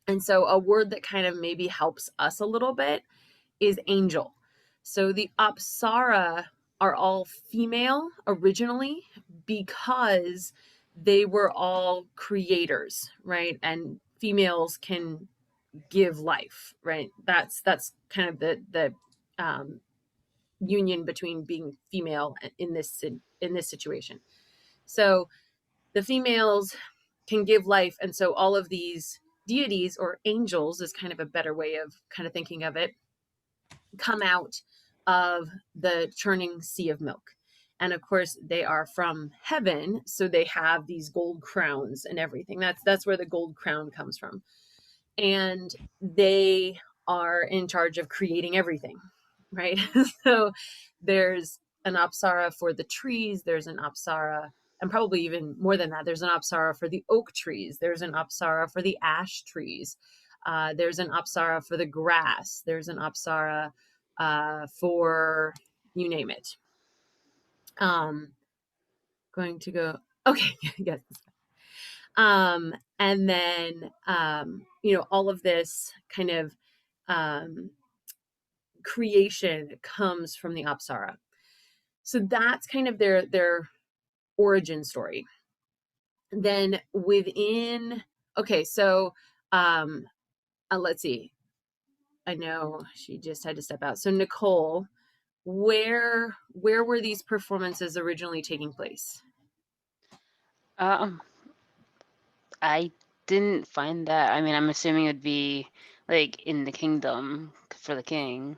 And so a word that kind of maybe helps us a little bit is angel. So the Apsara are all female originally because they were all creators, right? And females can give life, right? That's kind of the union between being female in this situation. So the females can give life, and so all of these deities or angels is kind of a better way of kind of thinking of it, come out of the churning sea of milk. And of course they are from heaven, so they have these gold crowns and everything. That's where the gold crown comes from. And they are in charge of creating everything, right? So there's an Apsara for the trees, there's an Apsara, and probably even more than that, there's an Apsara for the oak trees, there's an Apsara for the ash trees, there's an Apsara for the grass, there's an Apsara for you name it. Going to go, okay, yes. And then, all of this kind of creation comes from the Apsara. So that's kind of their origin story. Then within, okay, so let's see. I know she just had to step out. So Nicole, where were these performances originally taking place? I didn't find that. I mean, I'm assuming it'd be like in the kingdom for the king.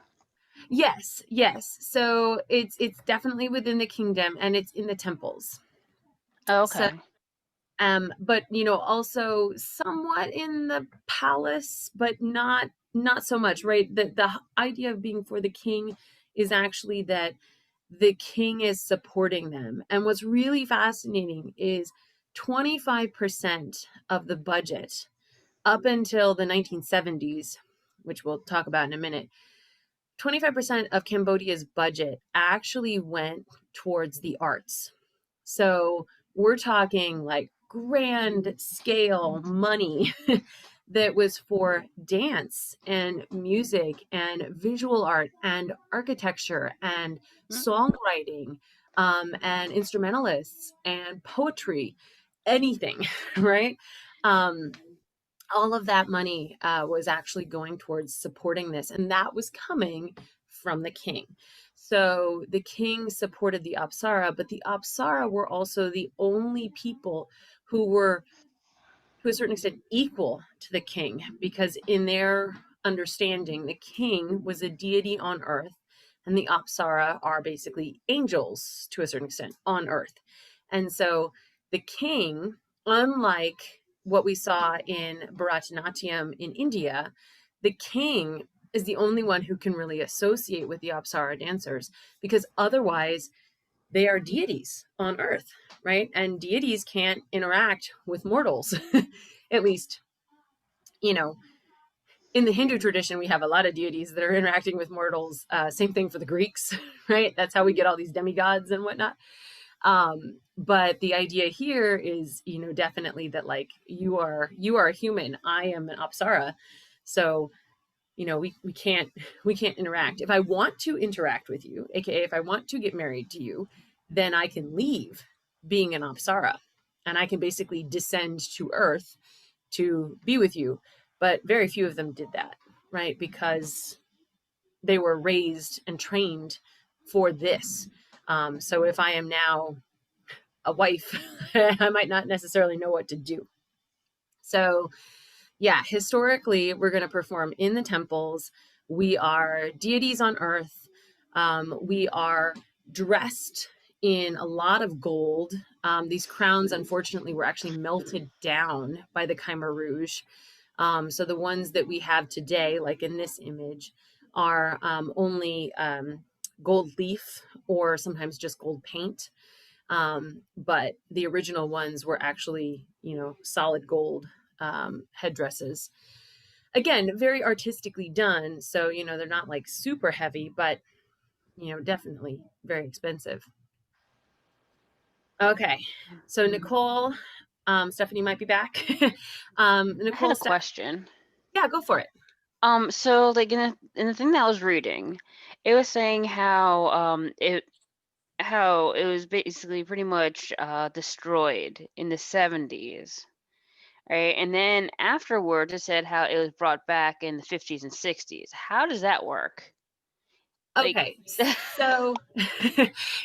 Yes, yes. So it's definitely within the kingdom, and it's in the temples. Oh, So okay. but also somewhat in the palace, but not so much, right? The idea of being for the king is actually that the king is supporting them. And what's really fascinating is 25% of the budget up until the 1970s, which we'll talk about in a minute, 25% of Cambodia's budget actually went towards the arts. So we're talking like grand scale money that was for dance and music and visual art and architecture and songwriting, and instrumentalists and poetry, anything, right? All of that money was actually going towards supporting this, and that was coming from the king. So the king supported the Apsara, but the Apsara were also the only people who were, to a certain extent, equal to the king, because in their understanding, the king was a deity on earth, and the Apsara are basically angels to a certain extent on earth. And so the king, unlike what we saw in Bharatanatyam in India, the king is the only one who can really associate with the Apsara dancers, because otherwise they are deities on earth, right? And deities can't interact with mortals. At least, in the Hindu tradition, we have a lot of deities that are interacting with mortals. Same thing for the Greeks, right? That's how we get all these demigods and whatnot. But the idea here is, definitely that, like, you are a human. I am an Apsara. So, we can't interact. If I want to interact with you, aka if I want to get married to you, then I can leave being an Apsara, and I can basically descend to earth to be with you. But very few of them did that, right? Because they were raised and trained for this. So if I am now a wife, I might not necessarily know what to do. So yeah, historically, we're going to perform in the temples. We are deities on earth. We are dressed in a lot of gold. These crowns, unfortunately, were actually melted down by the Khmer Rouge. So the ones that we have today, like in this image, are only gold leaf or sometimes just gold paint. But the original ones were actually, solid gold headdresses. Again, very artistically done. So, they're not like super heavy, but, definitely very expensive. Okay. So Nicole, Stephanie might be back. Nicole, I had a question. Yeah, go for it. So like in the thing that I was reading, it was saying how it was basically pretty much destroyed in the 70s, right? And then afterwards, it said how it was brought back in the 50s and 60s. How does that work? Okay, so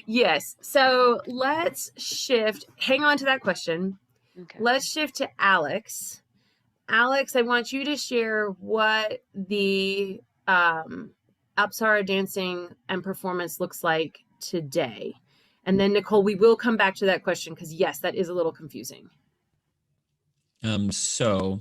yes. So let's shift. Hang on to that question. Okay. Let's shift to Alex. Alex, I want you to share what the Apsara dancing and performance looks like today. And then Nicole, we will come back to that question because yes, that is a little confusing. So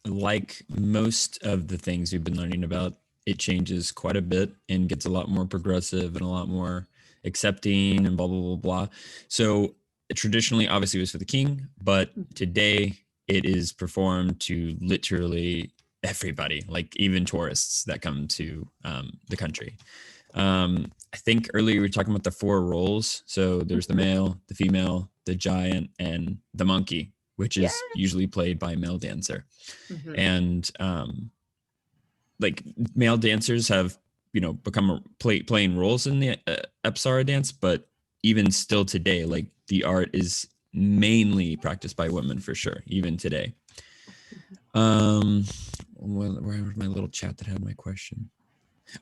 like most of the things we've been learning about, it changes quite a bit and gets a lot more progressive and a lot more accepting and blah, blah, blah, blah. So traditionally, obviously, it was for the king, but today it is performed to literally everybody, like even tourists that come to the country. I think earlier we were talking about the 4 roles. So there's the male, the female, the giant, and the monkey, which is usually played by a male dancer. Mm-hmm. And like male dancers have, become playing roles in the Apsara dance, but even still today, like the art is mainly practiced by women for sure, even today. Where my little chat that had my question?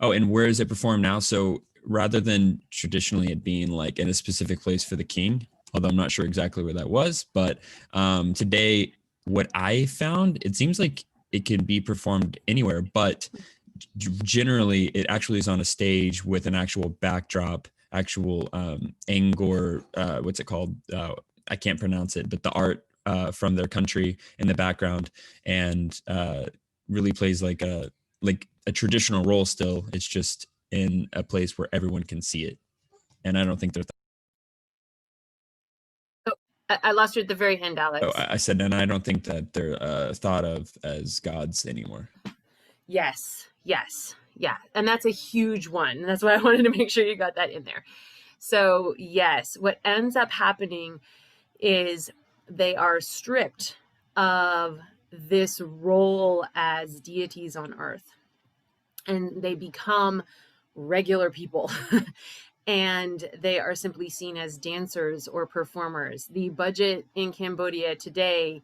Oh, and where is it performed now? So rather than traditionally it being like in a specific place for the king, although I'm not sure exactly where that was, but today what I found, it seems like it can be performed anywhere, but generally it actually is on a stage with an actual backdrop, actual Angkor, what's it called? I can't pronounce it, but the art from their country in the background, and really plays like a traditional role still. It's just in a place where everyone can see it. And I don't think they're I lost you at the very end, Alex. I said, and I don't think that they're thought of as gods anymore. Yes. Yeah. And that's a huge one. That's why I wanted to make sure you got that in there. So yes, what ends up happening is they are stripped of this role as deities on earth, and they become regular people. And they are simply seen as dancers or performers. The budget in Cambodia today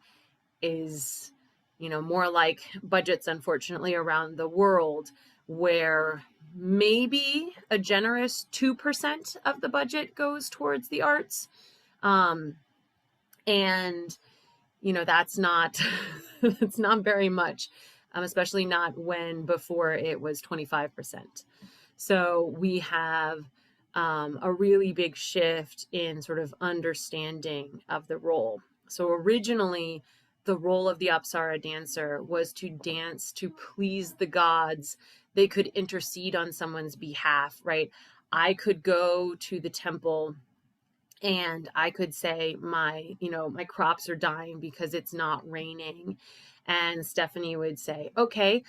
is, more like budgets, unfortunately, around the world, where maybe a generous 2% of the budget goes towards the arts. And, that's not, that's not very much, especially not when before it was 25%. So we have a really big shift in sort of understanding of the role. So originally, the role of the Apsara dancer was to dance to please the gods. They could intercede on someone's behalf, right? I could go to the temple and I could say my crops are dying because it's not raining. And Stephanie would say, okay,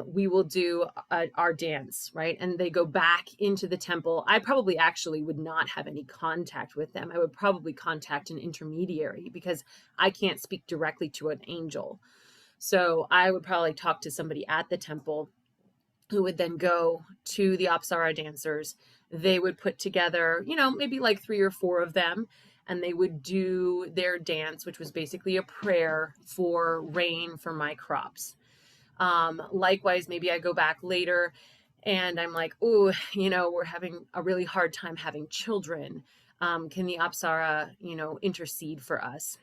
we will do our dance, right? And they go back into the temple. I probably actually would not have any contact with them. I would probably contact an intermediary because I can't speak directly to an angel. So I would probably talk to somebody at the temple who would then go to the Apsara dancers. They would put together, maybe like 3 or 4 of them, and they would do their dance, which was basically a prayer for rain for my crops. Likewise, maybe I go back later and I'm like, oh, we're having a really hard time having children. Can the Apsara, intercede for us?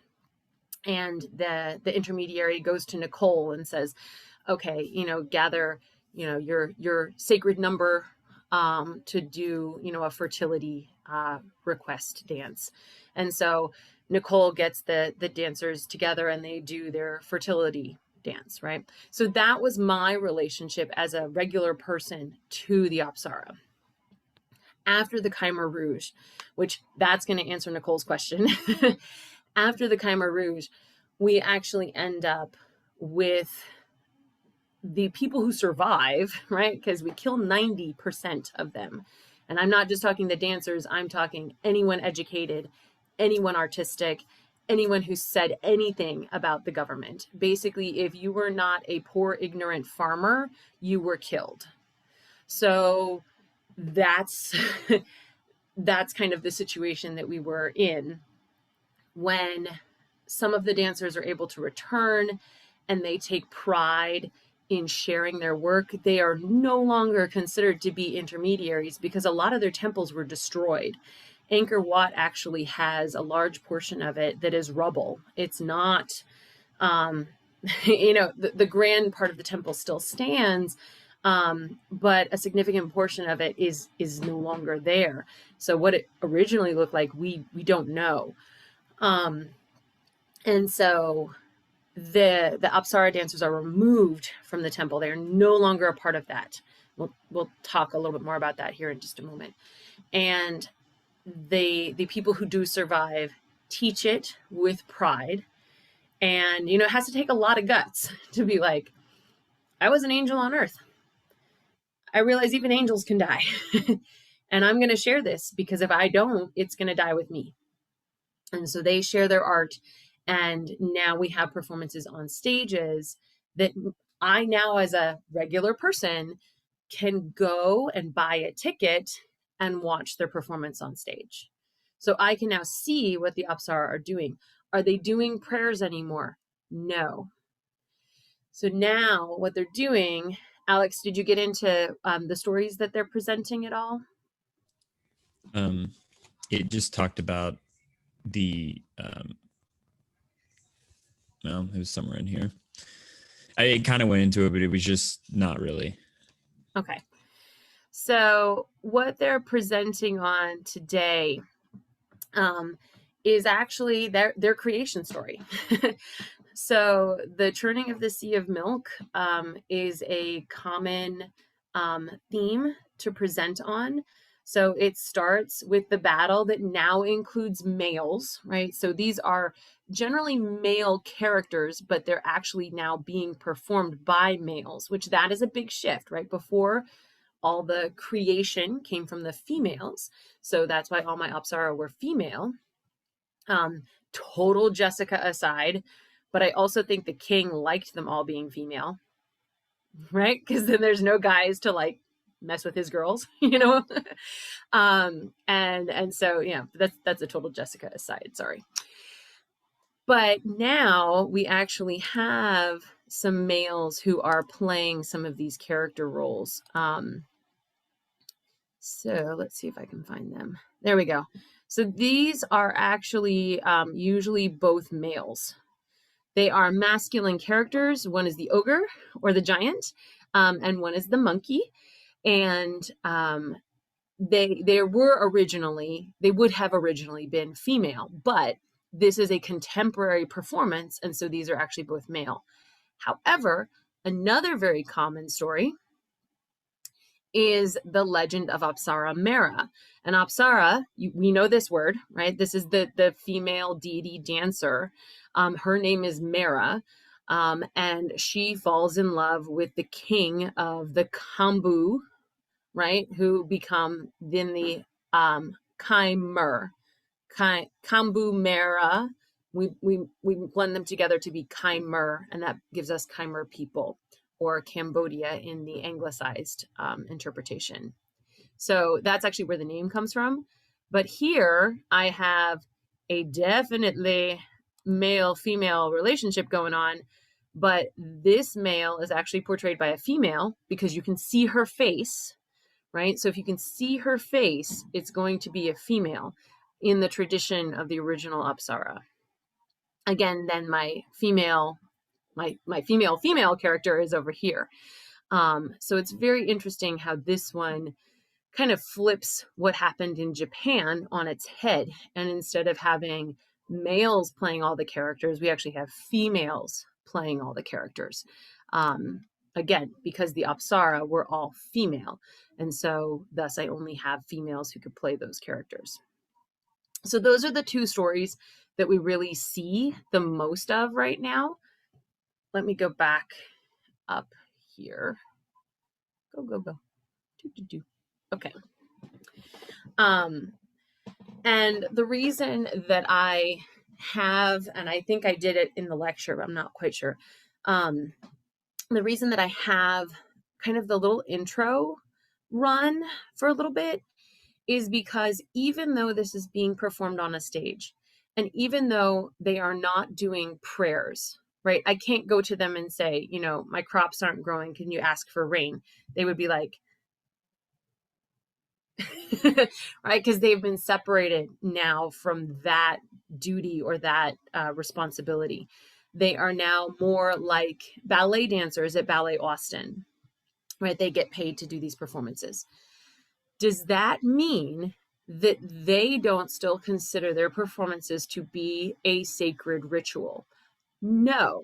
And the intermediary goes to Nicole and says, okay, gather, your sacred number to do, a fertility request dance. And so Nicole gets the dancers together and they do their fertility dance, right? So that was my relationship as a regular person to the Apsara. After the Khmer Rouge, which that's going to answer Nicole's question. After the Khmer Rouge, we actually end up with the people who survive, right? Because we kill 90% of them. And I'm not just talking the dancers, I'm talking anyone educated, anyone artistic, anyone who said anything about the government. Basically, if you were not a poor, ignorant farmer, you were killed. So that's that's kind of the situation that we were in when some of the dancers are able to return and they take pride in sharing their work. They are no longer considered to be intermediaries because a lot of their temples were destroyed. Angkor Wat actually has a large portion of it that is rubble. It's not, the grand part of the temple still stands, but a significant portion of it is no longer there. So what it originally looked like, we don't know. And so the Apsara dancers are removed from the temple. They are no longer a part of that. We'll talk a little bit more about that here in just a moment. And the people who do survive teach it with pride. And, it has to take a lot of guts to be like, I was an angel on earth. I realize even angels can die. And I'm going to share this because if I don't, it's going to die with me. And so they share their art. And now we have performances on stages that I now, as a regular person, can go and buy a ticket and watch their performance on stage. So I can now see what the Apsara are doing. Are they doing prayers anymore? No. So now what they're doing, Alex, did you get into the stories that they're presenting at all? It just talked about the, well, it was somewhere in here. It kind of went into it, but it was just not really. Okay. So what they're presenting on today is actually their creation story. So the churning of the sea of milk is a common theme to present on. So it starts with the battle that now includes males, right? So these are generally male characters, but they're actually now being performed by males, which that is a big shift, right? Before, all the creation came from the females. So that's why all my Apsara were female. Total Jessica aside, but I also think the king liked them all being female, right? Because then there's no guys to like mess with his girls, you know. And so yeah, that's a total Jessica aside. Sorry. But now we actually have some males who are playing some of these character roles. So let's see if I can find them. There we go. So these are actually usually both males. They are masculine characters. One is the ogre or the giant, and one is the monkey. And they would have originally been female, but this is a contemporary performance, and so these are actually both male. However, another very common story is the legend of Apsara Mera. And Apsara, we know this word, right? This is the female deity dancer. Her name is Mera, and she falls in love with the king of the Kambu, right? Who become then the Khmer. Kambu Mera. We blend them together to be Khmer, and that gives us Khmer people, or Cambodia in the anglicized interpretation. So that's actually where the name comes from. But here I have a definitely male-female relationship going on, but this male is actually portrayed by a female because you can see her face, right? So if you can see her face, it's going to be a female in the tradition of the original Apsara. Again, then my female character is over here. So it's very interesting how this one kind of flips what happened in Japan on its head. And instead of having males playing all the characters, we actually have females playing all the characters. Again, because the Apsara were all female. And so thus I only have females who could play those characters. So those are the two stories that we really see the most of right now. Let me go back up here. Go. Okay. And the reason that I have, and I think I did it in the lecture, but I'm not quite sure. The reason that I have kind of the little intro run for a little bit is because even though this is being performed on a stage, and even though they are not doing prayers, right? I can't go to them and say, you know, my crops aren't growing. Can you ask for rain? They would be like, right? Because they've been separated now from that duty or that responsibility. They are now more like ballet dancers at Ballet Austin, right? They get paid to do these performances. Does that mean that they don't still consider their performances to be a sacred ritual? No.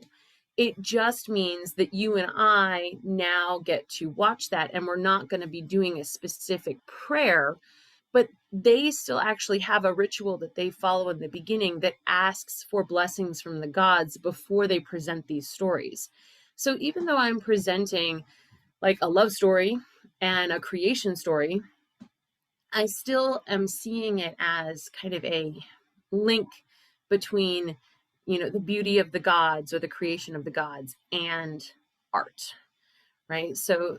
It just means that you and I now get to watch that, and we're not going to be doing a specific prayer, but they still actually have a ritual that they follow in the beginning that asks for blessings from the gods before they present these stories. So even though I'm presenting like a love story and a creation story, I still am seeing it as kind of a link between, you know, the beauty of the gods or the creation of the gods and art, right? So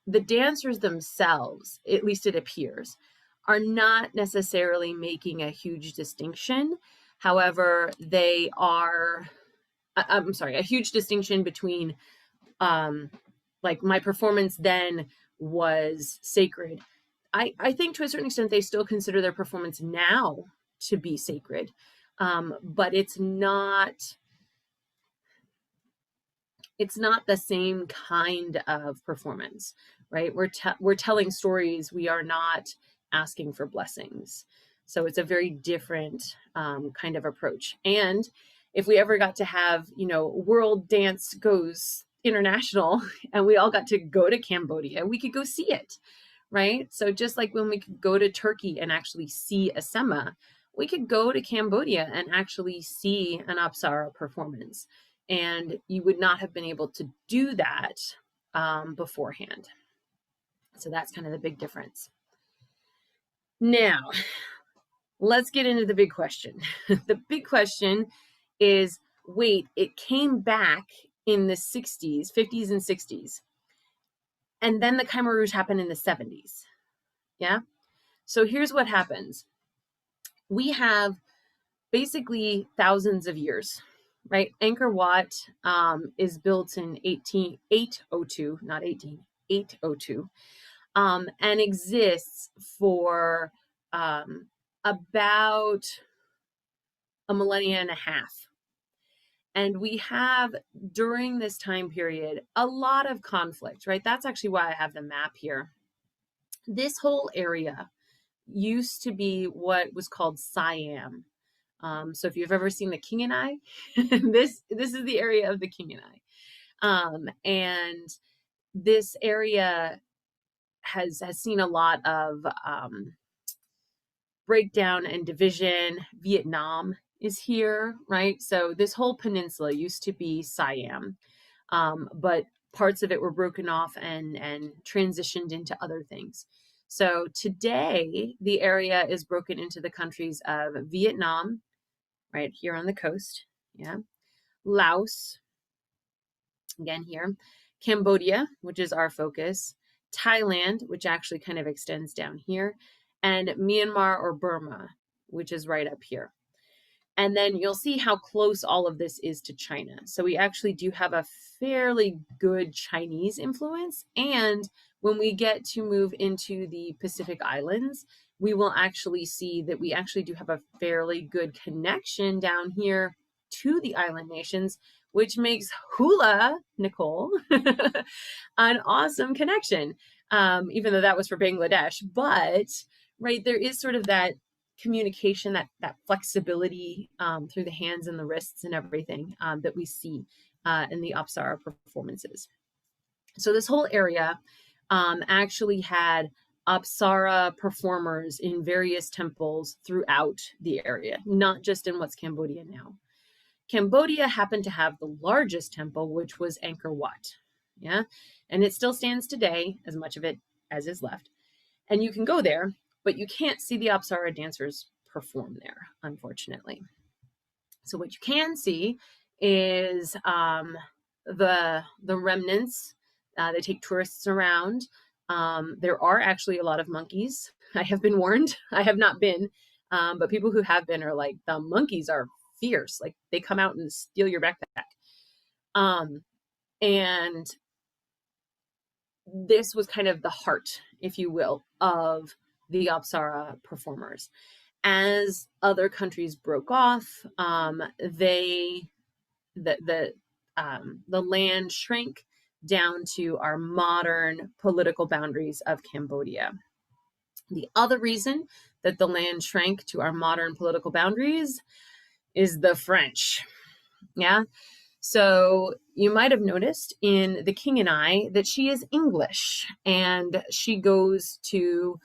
the dancers themselves, at least it appears, are not necessarily making a huge distinction. However, they are, I'm sorry, a huge distinction between like my performance then was sacred. I think to a certain extent they still consider their performance now to be sacred, but it's not the same kind of performance, right? We're telling stories. We are not asking for blessings. So it's a very different kind of approach. And if we ever got to have, World Dance Goes International and we all got to go to Cambodia, we could go see it, right? So just like when we could go to Turkey and actually see a sema, we could go to Cambodia and actually see an Apsara performance. And you would not have been able to do that beforehand. So that's kind of the big difference. Now, let's get into the big question. The big question is, wait, it came back in the 60s, 50s and 60s. And then the Khmer Rouge happened in the 70s. Yeah? So here's what happens. We have basically thousands of years, right? Angkor Wat is built in 802, not 18, 802, and exists for about a millennia and a half. And we have, during this time period, a lot of conflict, right? That's actually why I have the map here. This whole area used to be what was called Siam. So if you've ever seen The King and I, this is the area of The King and I. And this area has seen a lot of breakdown and division. Vietnam is here, right? So this whole peninsula used to be Siam, but parts of it were broken off and transitioned into other things. So today, the area is broken into the countries of Vietnam, right here on the coast, yeah, Laos, again here, Cambodia, which is our focus, Thailand, which actually kind of extends down here, and Myanmar or Burma, which is right up here. And then you'll see how close all of this is to China. So we actually do have a fairly good Chinese influence. And when we get to move into the Pacific Islands, we will actually see that we actually do have a fairly good connection down here to the island nations, which makes hula, Nicole, an awesome connection, even though that was for Bangladesh. But, right, there is sort of that communication, that flexibility through the hands and the wrists and everything that we see in the Apsara performances. So this whole area actually had Apsara performers in various temples throughout the area, not just in what's Cambodia now. Cambodia happened to have the largest temple, which was Angkor Wat, yeah, and it still stands today, as much of it as is left. And you can go there, but you can't see the Apsara dancers perform there, unfortunately. So what you can see is the remnants. They take tourists around. There are actually a lot of monkeys. I have been warned. I have not been, but people who have been are like, the monkeys are fierce. Like, they come out and steal your backpack. And this was kind of the heart, if you will, of the Apsara performers. As other countries broke off, the land shrank down to our modern political boundaries of Cambodia. The other reason that the land shrank to our modern political boundaries is the French. Yeah. So you might have noticed in The King and I that she is English, and she goes to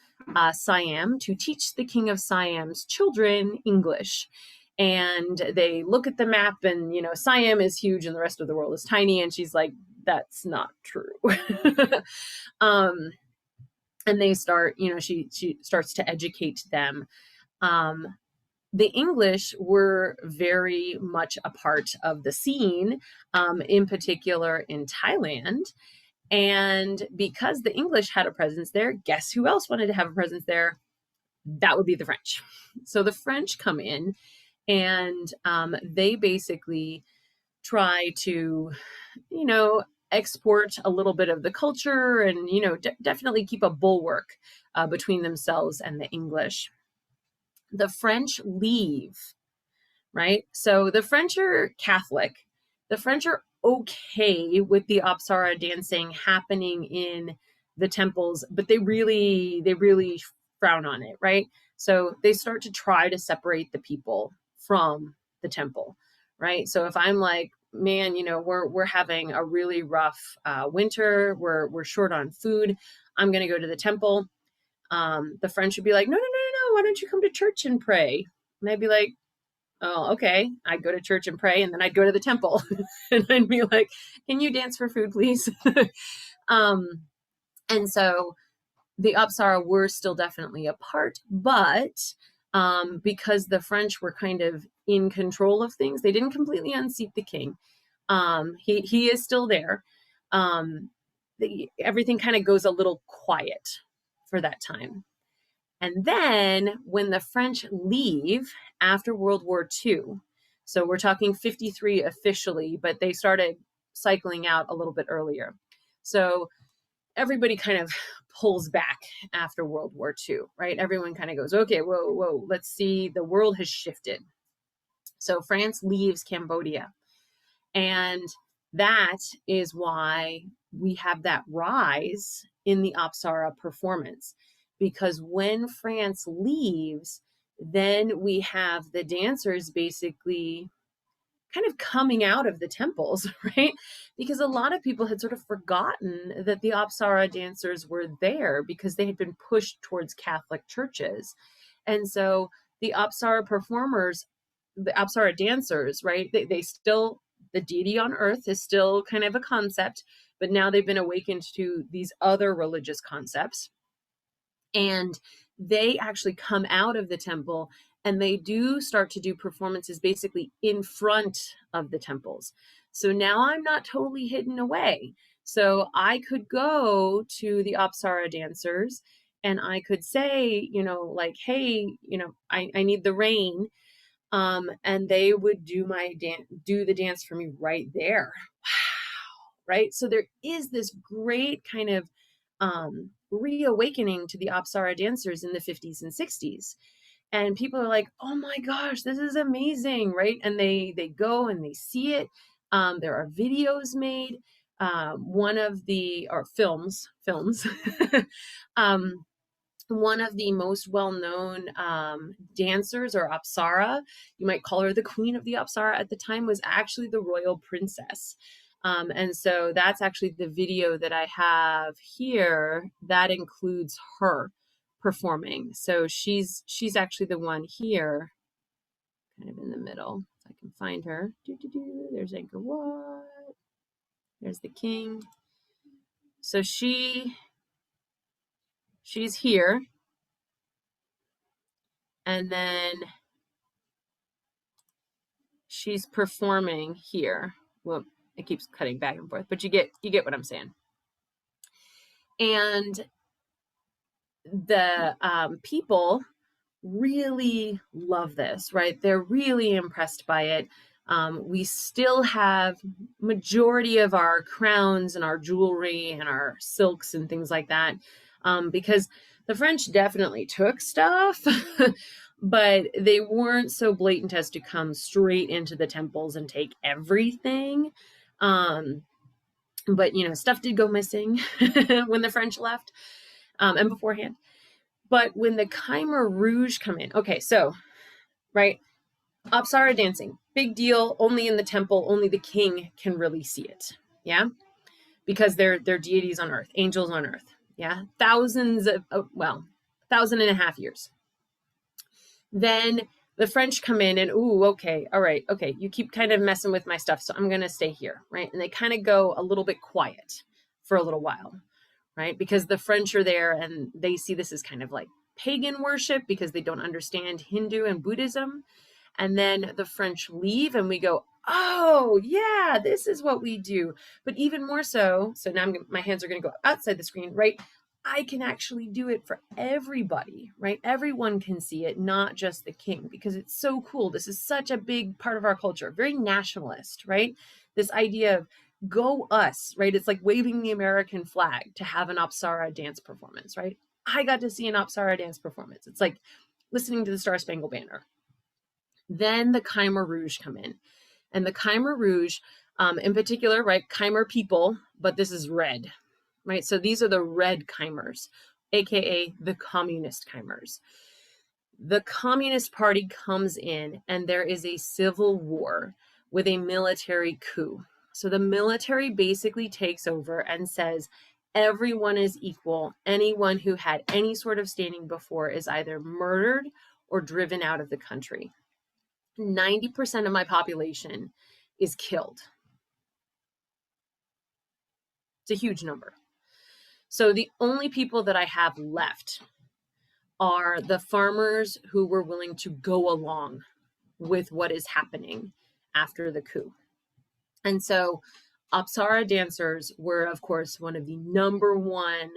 Siam to teach the King of Siam's children English. And they look at the map and, Siam is huge and the rest of the world is tiny. And she's like, that's not true. And they start, she starts to educate them. The English were very much a part of the scene, in particular in Thailand. And because the English had a presence there, guess who else wanted to have a presence there? That would be the French. So the French come in and they basically try to, export a little bit of the culture and, definitely keep a bulwark between themselves and the English. The French leave, right? So the French are Catholic. The French are okay with the Apsara dancing happening in the temples, but they really frown on it, right? So they start to try to separate the people from the temple, right? So if I'm like, man, we're having a really rough winter, we're short on food, I'm going to go to the temple. The French would be like, no, why don't you come to church and pray? And I'd be like, oh, okay. I'd go to church and pray, and then I'd go to the temple and I'd be like, can you dance for food, please? And so the Apsara were still definitely a part, but because the French were kind of in control of things, they didn't completely unseat the king. He is still there. Everything kind of goes a little quiet for that time. And then when the French leave after World War II, so we're talking 53 officially, but they started cycling out a little bit earlier. So everybody kind of pulls back after World War II, right? Everyone kind of goes, okay, whoa, let's see, the world has shifted. So France leaves Cambodia. And that is why we have that rise in the Apsara performance. Because when France leaves, then we have the dancers basically kind of coming out of the temples, right? Because a lot of people had sort of forgotten that the Apsara dancers were there because they had been pushed towards Catholic churches. And so the Apsara performers, the Apsara dancers, right? They still, the deity on earth is still kind of a concept, but now they've been awakened to these other religious concepts. And they actually come out of the temple and they do start to do performances basically in front of the temples. So now I'm not totally hidden away. So I could go to the Apsara dancers and I could say, like, hey, I need the rain. And they would do the dance for me right there. Wow. Right. So there is this great kind of reawakening to the Apsara dancers in the 50s and 60s. And people are like, oh my gosh, this is amazing, right? And they go and they see it. There are videos made. Films. One of the most well-known dancers, or Apsara, you might call her the queen of the Apsara at the time, was actually the royal princess. And so that's actually the video that I have here that includes her performing. So she's actually the one here, kind of in the middle. If I can find her. There's Angkor Wat. There's the king. So she's here. And then she's performing here. Well, it keeps cutting back and forth, but you get what I'm saying. And the people really love this, right? They're really impressed by it. We still have majority of our crowns and our jewelry and our silks and things like that, because the French definitely took stuff, but they weren't so blatant as to come straight into the temples and take everything. But stuff did go missing when the French left, and beforehand. But when the Khmer Rouge come in, okay, so, right, Apsara dancing, big deal, only in the temple, only the king can really see it, yeah? Because they're deities on earth, angels on earth, yeah? 1.5 years. Then the French come in and, ooh, okay, all right, okay, you keep kind of messing with my stuff, so I'm going to stay here, right? And they kind of go a little bit quiet for a little while, right? Because the French are there and they see this as kind of like pagan worship because they don't understand Hindu and Buddhism. And then the French leave and we go, oh yeah, this is what we do. But even more so now my hands are going to go outside the screen, right? I can actually do it for everybody, right? Everyone can see it, not just the king, because it's so cool. This is such a big part of our culture, very nationalist, right? This idea of go us, right? It's like waving the American flag to have an Apsara dance performance, right? I got to see an Apsara dance performance. It's like listening to the Star Spangled Banner. Then the Khmer Rouge come in. And the Khmer Rouge, in particular, right? Khmer people, but this is red, right? So these are the red Khmers, aka the communist Khmers. The Communist Party comes in and there is a civil war with a military coup. So the military basically takes over and says everyone is equal. Anyone who had any sort of standing before is either murdered or driven out of the country. 90% of my population is killed. It's a huge number. So the only people that I have left are the farmers who were willing to go along with what is happening after the coup. And so Apsara dancers were, of course, one of the number one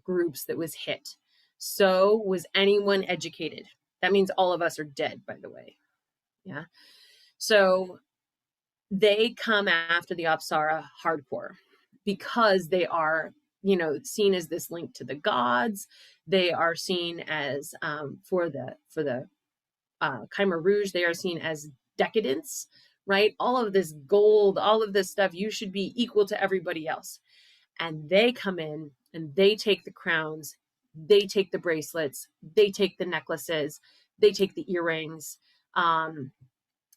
groups that was hit. So was anyone educated. That means all of us are dead, by the way. Yeah. So they come after the Apsara hardcore because they are, seen as this link to the gods. They are seen as, for the Khmer Rouge, they are seen as decadence, right? All of this gold, all of this stuff, you should be equal to everybody else. And they come in and they take the crowns, they take the bracelets, they take the necklaces, they take the earrings,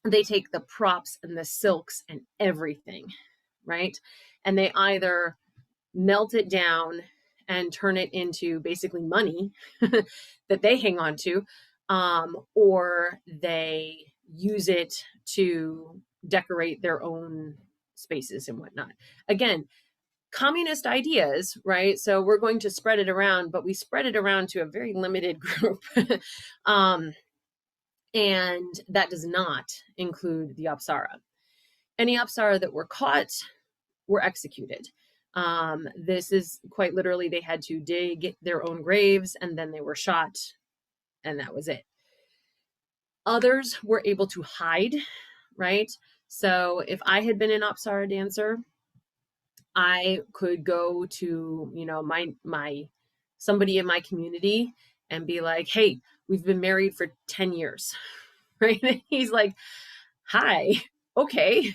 they take the props and the silks and everything, right? And they either melt it down and turn it into basically money that they hang on to, or they use it to decorate their own spaces and whatnot. Again, communist ideas, right? So we're going to spread it around, but we spread it around to a very limited group. And that does not include the Apsara. Any Apsara that were caught were executed. This is quite literally, they had to dig their own graves and then they were shot, and that was it. Others were able to hide, right? So if I had been an Apsara dancer, I could go to, my somebody in my community and be like, hey, we've been married for 10 years, right? And he's like, hi, okay.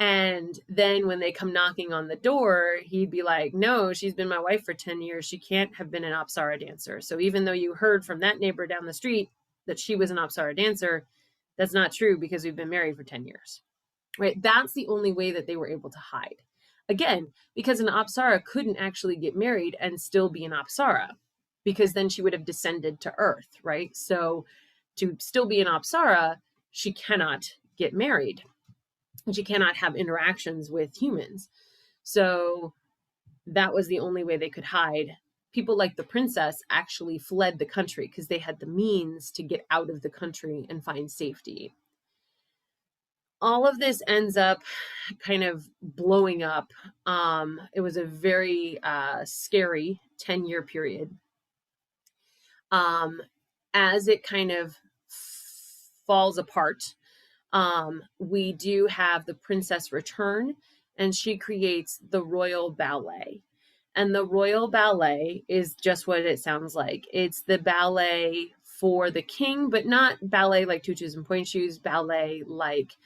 And then when they come knocking on the door, he'd be like, no, she's been my wife for 10 years. She can't have been an Apsara dancer. So even though you heard from that neighbor down the street that she was an Apsara dancer, that's not true because we've been married for 10 years, right? That's the only way that they were able to hide. Again, because an Apsara couldn't actually get married and still be an Apsara, because then she would have descended to earth, right? So to still be an Apsara, she cannot get married. And she cannot have interactions with humans. So that was the only way they could hide. People like the princess actually fled the country because they had the means to get out of the country and find safety. All of this ends up kind of blowing up. It was a very scary 10-year period. As it kind of falls apart, we do have the princess return, and she creates the Royal Ballet. And the Royal Ballet is just what it sounds like. It's the ballet for the king, but not ballet like tutus and point shoes, ballet like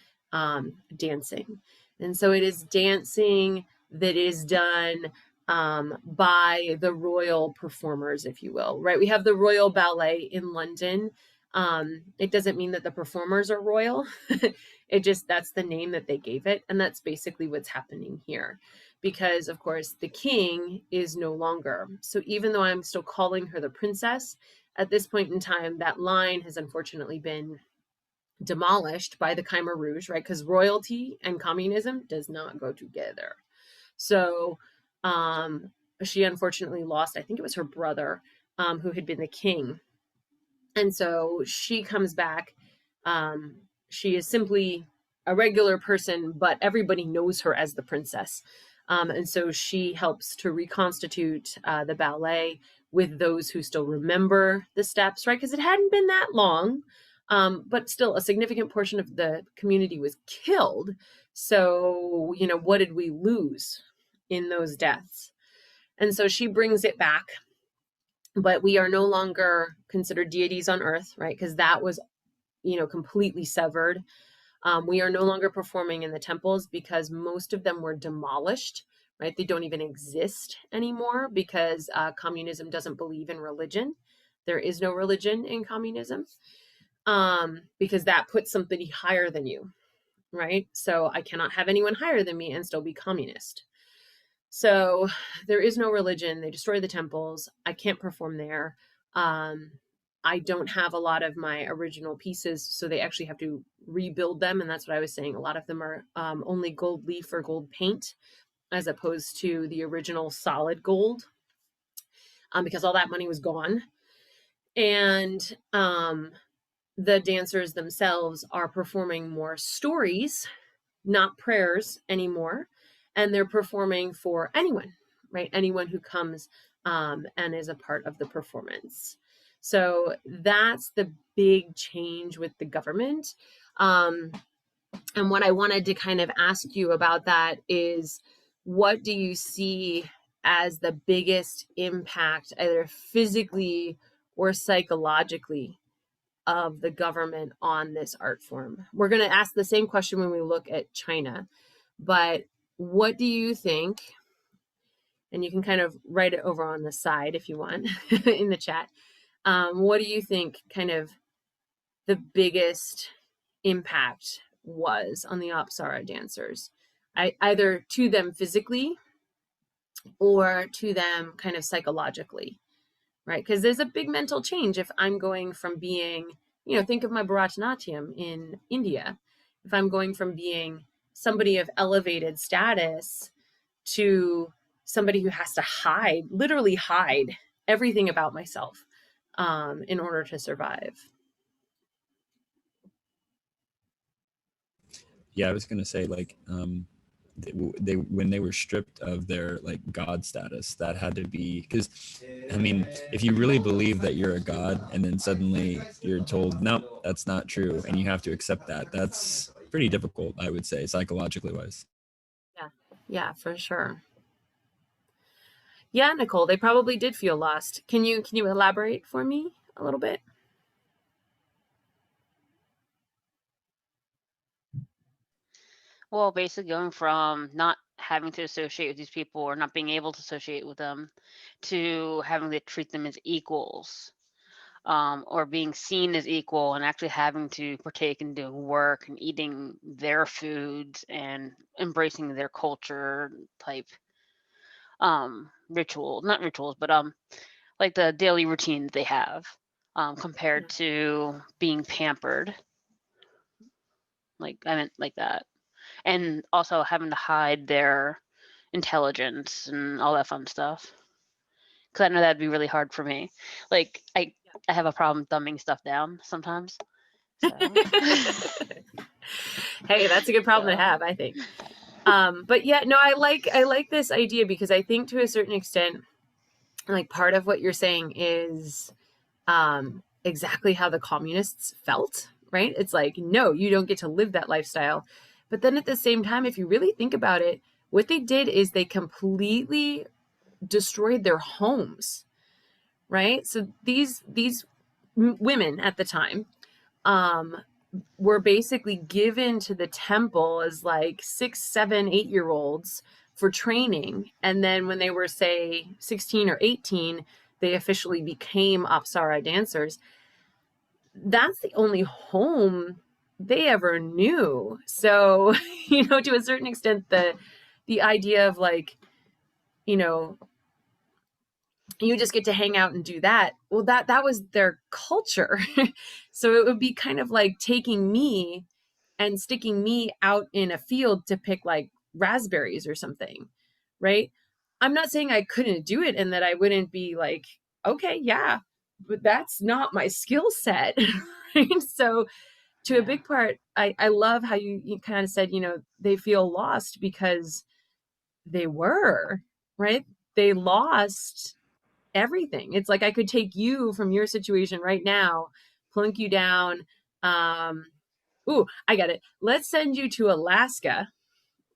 dancing. And so it is dancing that is done by the royal performers, if you will, right? We have the Royal Ballet in London. It doesn't mean that the performers are royal. That's the name that they gave it. And that's basically what's happening here, because of course the king is no longer. So even though I'm still calling her the princess, at this point in time, that line has unfortunately been demolished by the Khmer Rouge, right? Because royalty and communism does not go together. So she unfortunately lost, I think it was her brother, who had been the king. And so she comes back. She is simply a regular person, but everybody knows her as the princess. And so she helps to reconstitute the ballet with those who still remember the steps, right? Because it hadn't been that long, but still a significant portion of the community was killed. So, what did we lose in those deaths? And so she brings it back, but we are no longer considered deities on earth, right? Because that was, completely severed. We are no longer performing in the temples because most of them were demolished, right? They don't even exist anymore because communism doesn't believe in religion. There is no religion in communism because that puts somebody higher than you, right? So I cannot have anyone higher than me and still be communist. So there is no religion. They destroy the temples. I can't perform there. I don't have a lot of my original pieces, so they actually have to rebuild them. And that's what I was saying. A lot of them are only gold leaf or gold paint, as opposed to the original solid gold, because all that money was gone. And the dancers themselves are performing more stories, not prayers anymore. And they're performing for anyone, right? Anyone who comes and is a part of the performance. So that's the big change with the government. And what I wanted to kind of ask you about that is, what do you see as the biggest impact, either physically or psychologically, of the government on this art form? We're going to ask the same question when we look at China, but what do you think? And you can kind of write it over on the side if you want in the chat. What do you think kind of the biggest impact was on the Apsara dancers, either to them physically or to them kind of psychologically, right? Because there's a big mental change if I'm going from being, think of my Bharatanatyam in India. If I'm going from being somebody of elevated status to somebody who has to literally hide everything about myself in order to survive. Yeah, I was gonna say, like, they when they were stripped of their like god status, that had to be, because I mean, if you really believe that you're a god and then suddenly you're told no, that's not true, and you have to accept that, that's pretty difficult, I would say, psychologically wise. Yeah, for sure. Yeah, Nicole, they probably did feel lost. Can you elaborate for me a little bit? Well, basically going from not having to associate with these people or not being able to associate with them to having to treat them as equals, or being seen as equal and actually having to partake in doing work and eating their foods and embracing their culture type not rituals, but like the daily routine that they have, compared to being pampered. Like, I meant like that. And also having to hide their intelligence and all that fun stuff. Because I know that'd be really hard for me. Like, I have a problem dumbing stuff down sometimes. So. Hey, that's a good problem to have, I think. But yeah, no, I like this idea, because I think to a certain extent, like, part of what you're saying is exactly how the communists felt, right? It's like, no, you don't get to live that lifestyle. But then at the same time, if you really think about it, what they did is they completely destroyed their homes, right? So these women at the time were basically given to the temple as like 6, 7, 8-year-olds for training. And then when they were, say, 16 or 18, they officially became Apsara dancers. That's the only home they ever knew. So, to a certain extent, the idea of like, you just get to hang out and do that. Well, that was their culture. So it would be kind of like taking me and sticking me out in a field to pick like raspberries or something, right? I'm not saying I couldn't do it and that I wouldn't be like, okay, yeah, but that's not my skill set. Right? So to a big part, I love how you kind of said, they feel lost because they were, right? They lost everything. It's like I could take you from your situation right now, plunk you down. Ooh, I got it. Let's send you to Alaska,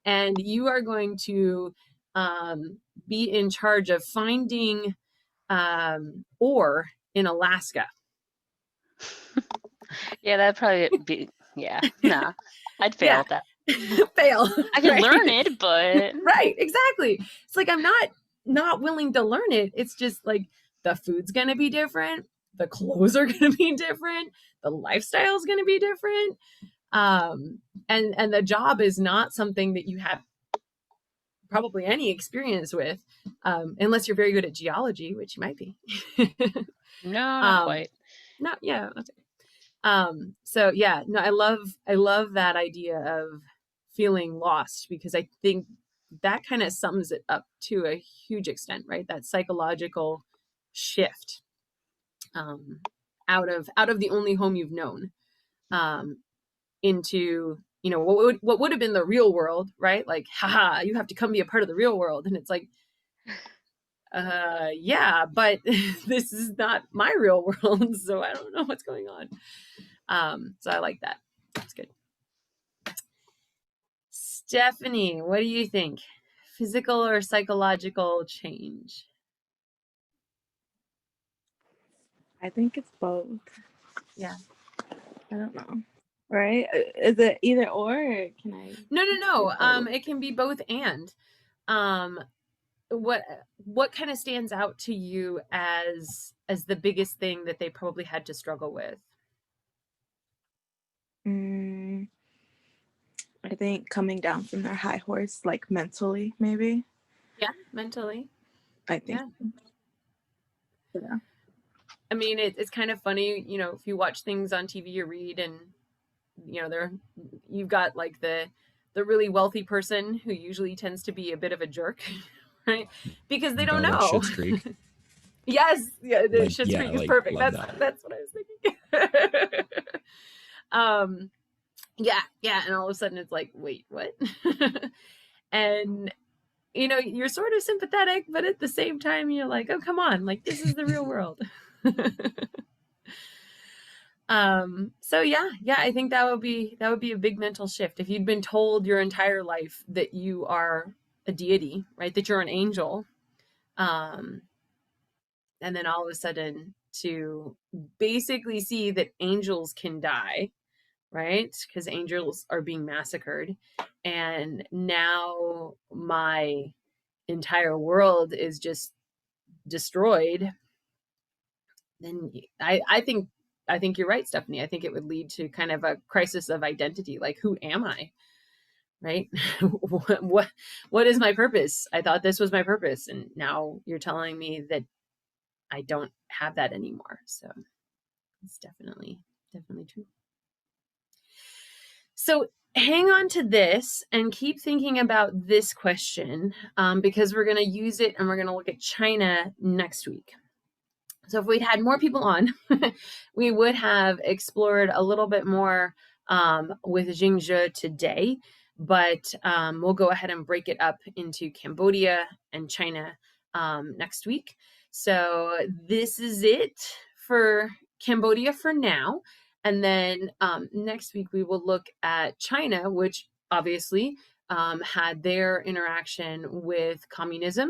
and you are going to be in charge of finding ore in Alaska. Yeah, that'd probably be, yeah, nah, I'd fail at that. Fail. I could right? learn it, but Right, exactly. It's like I'm not willing to learn it. It's just like the food's going to be different, the clothes are going to be different, the lifestyle is going to be different. And the job is not something that you have probably any experience with, unless you're very good at geology, which you might be. no, not quite. Not, yeah. That's okay. So yeah, no, I love that idea of feeling lost, because I think that kind of sums it up to a huge extent, right? That psychological shift, out of the only home you've known, into, you know, what would have been the real world, right? Like, haha, you have to come be a part of the real world. And it's like, yeah, but this is not my real world, so I don't know what's going on. So I like that. That's good. Stephanie, what do you think? Physical or psychological change? I think it's both. Yeah. I don't know. Right? Is it either or can I? No. It can be both and. What kind of stands out to you as the biggest thing that they probably had to struggle with? I think coming down from their high horse, like mentally, maybe. Yeah, mentally. I think. Yeah. I mean, it's kind of funny, you know, if you watch things on TV or read, and you know, you've got like the really wealthy person who usually tends to be a bit of a jerk, right? Because they don't know. Like Schitt's Creek. Yes, yeah, the Like, Schitt's Creek is like, perfect. love That's what I was thinking. Yeah, and all of a sudden it's like, wait, what? And you know, you're sort of sympathetic, but at the same time you're like, oh, come on, like this is the real world. So yeah, I think that would be a big mental shift. If you'd been told your entire life that you are a deity, right? That you're an angel. And then all of a sudden to basically see that angels can die, right? Because angels are being massacred. And now my entire world is just destroyed. Then I think you're right, Stephanie. I think it would lead to kind of a crisis of identity. Like, who am I? Right? what is my purpose? I thought this was my purpose, and now you're telling me that I don't have that anymore. So it's definitely true. So hang on to this and keep thinking about this question, because we're going to use it and we're going to look at China next week. So if we'd had more people on, we would have explored a little bit more with Jingzhe today, but we'll go ahead and break it up into Cambodia and China next week. So this is it for Cambodia for now. And then next week we will look at China, which obviously had their interaction with communism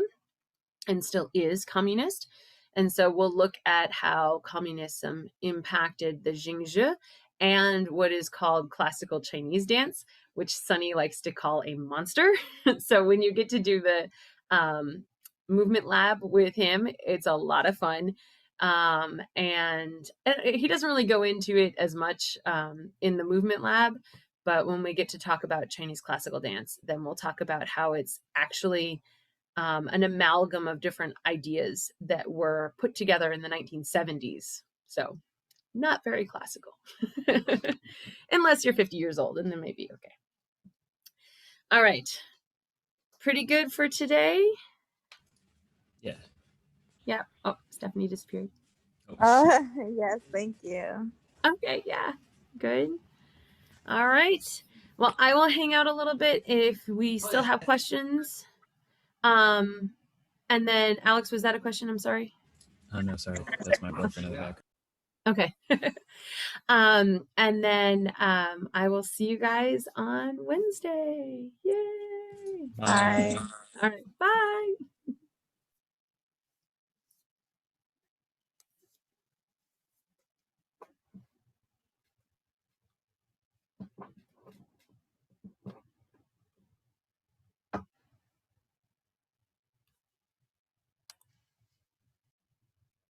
and still is communist. And so we'll look at how communism impacted the Jingzhe and what is called classical Chinese dance, which Sunny likes to call a monster. So when you get to do the movement lab with him, it's a lot of fun. And he doesn't really go into it as much in the movement lab, but when we get to talk about Chinese classical dance, then we'll talk about how it's actually an amalgam of different ideas that were put together in the 1970s. So not very classical, unless you're 50 years old, and then maybe okay. All right. Pretty good for today. Yeah. Yeah. Oh, Stephanie disappeared. Yes, thank you. Okay, yeah. Good. All right. Well, I will hang out a little bit if we still have questions. And then Alex, was that a question? I'm sorry. No, sorry. That's my boyfriend in the back. Okay. And then I will see you guys on Wednesday. Yay. Bye. All right. Bye.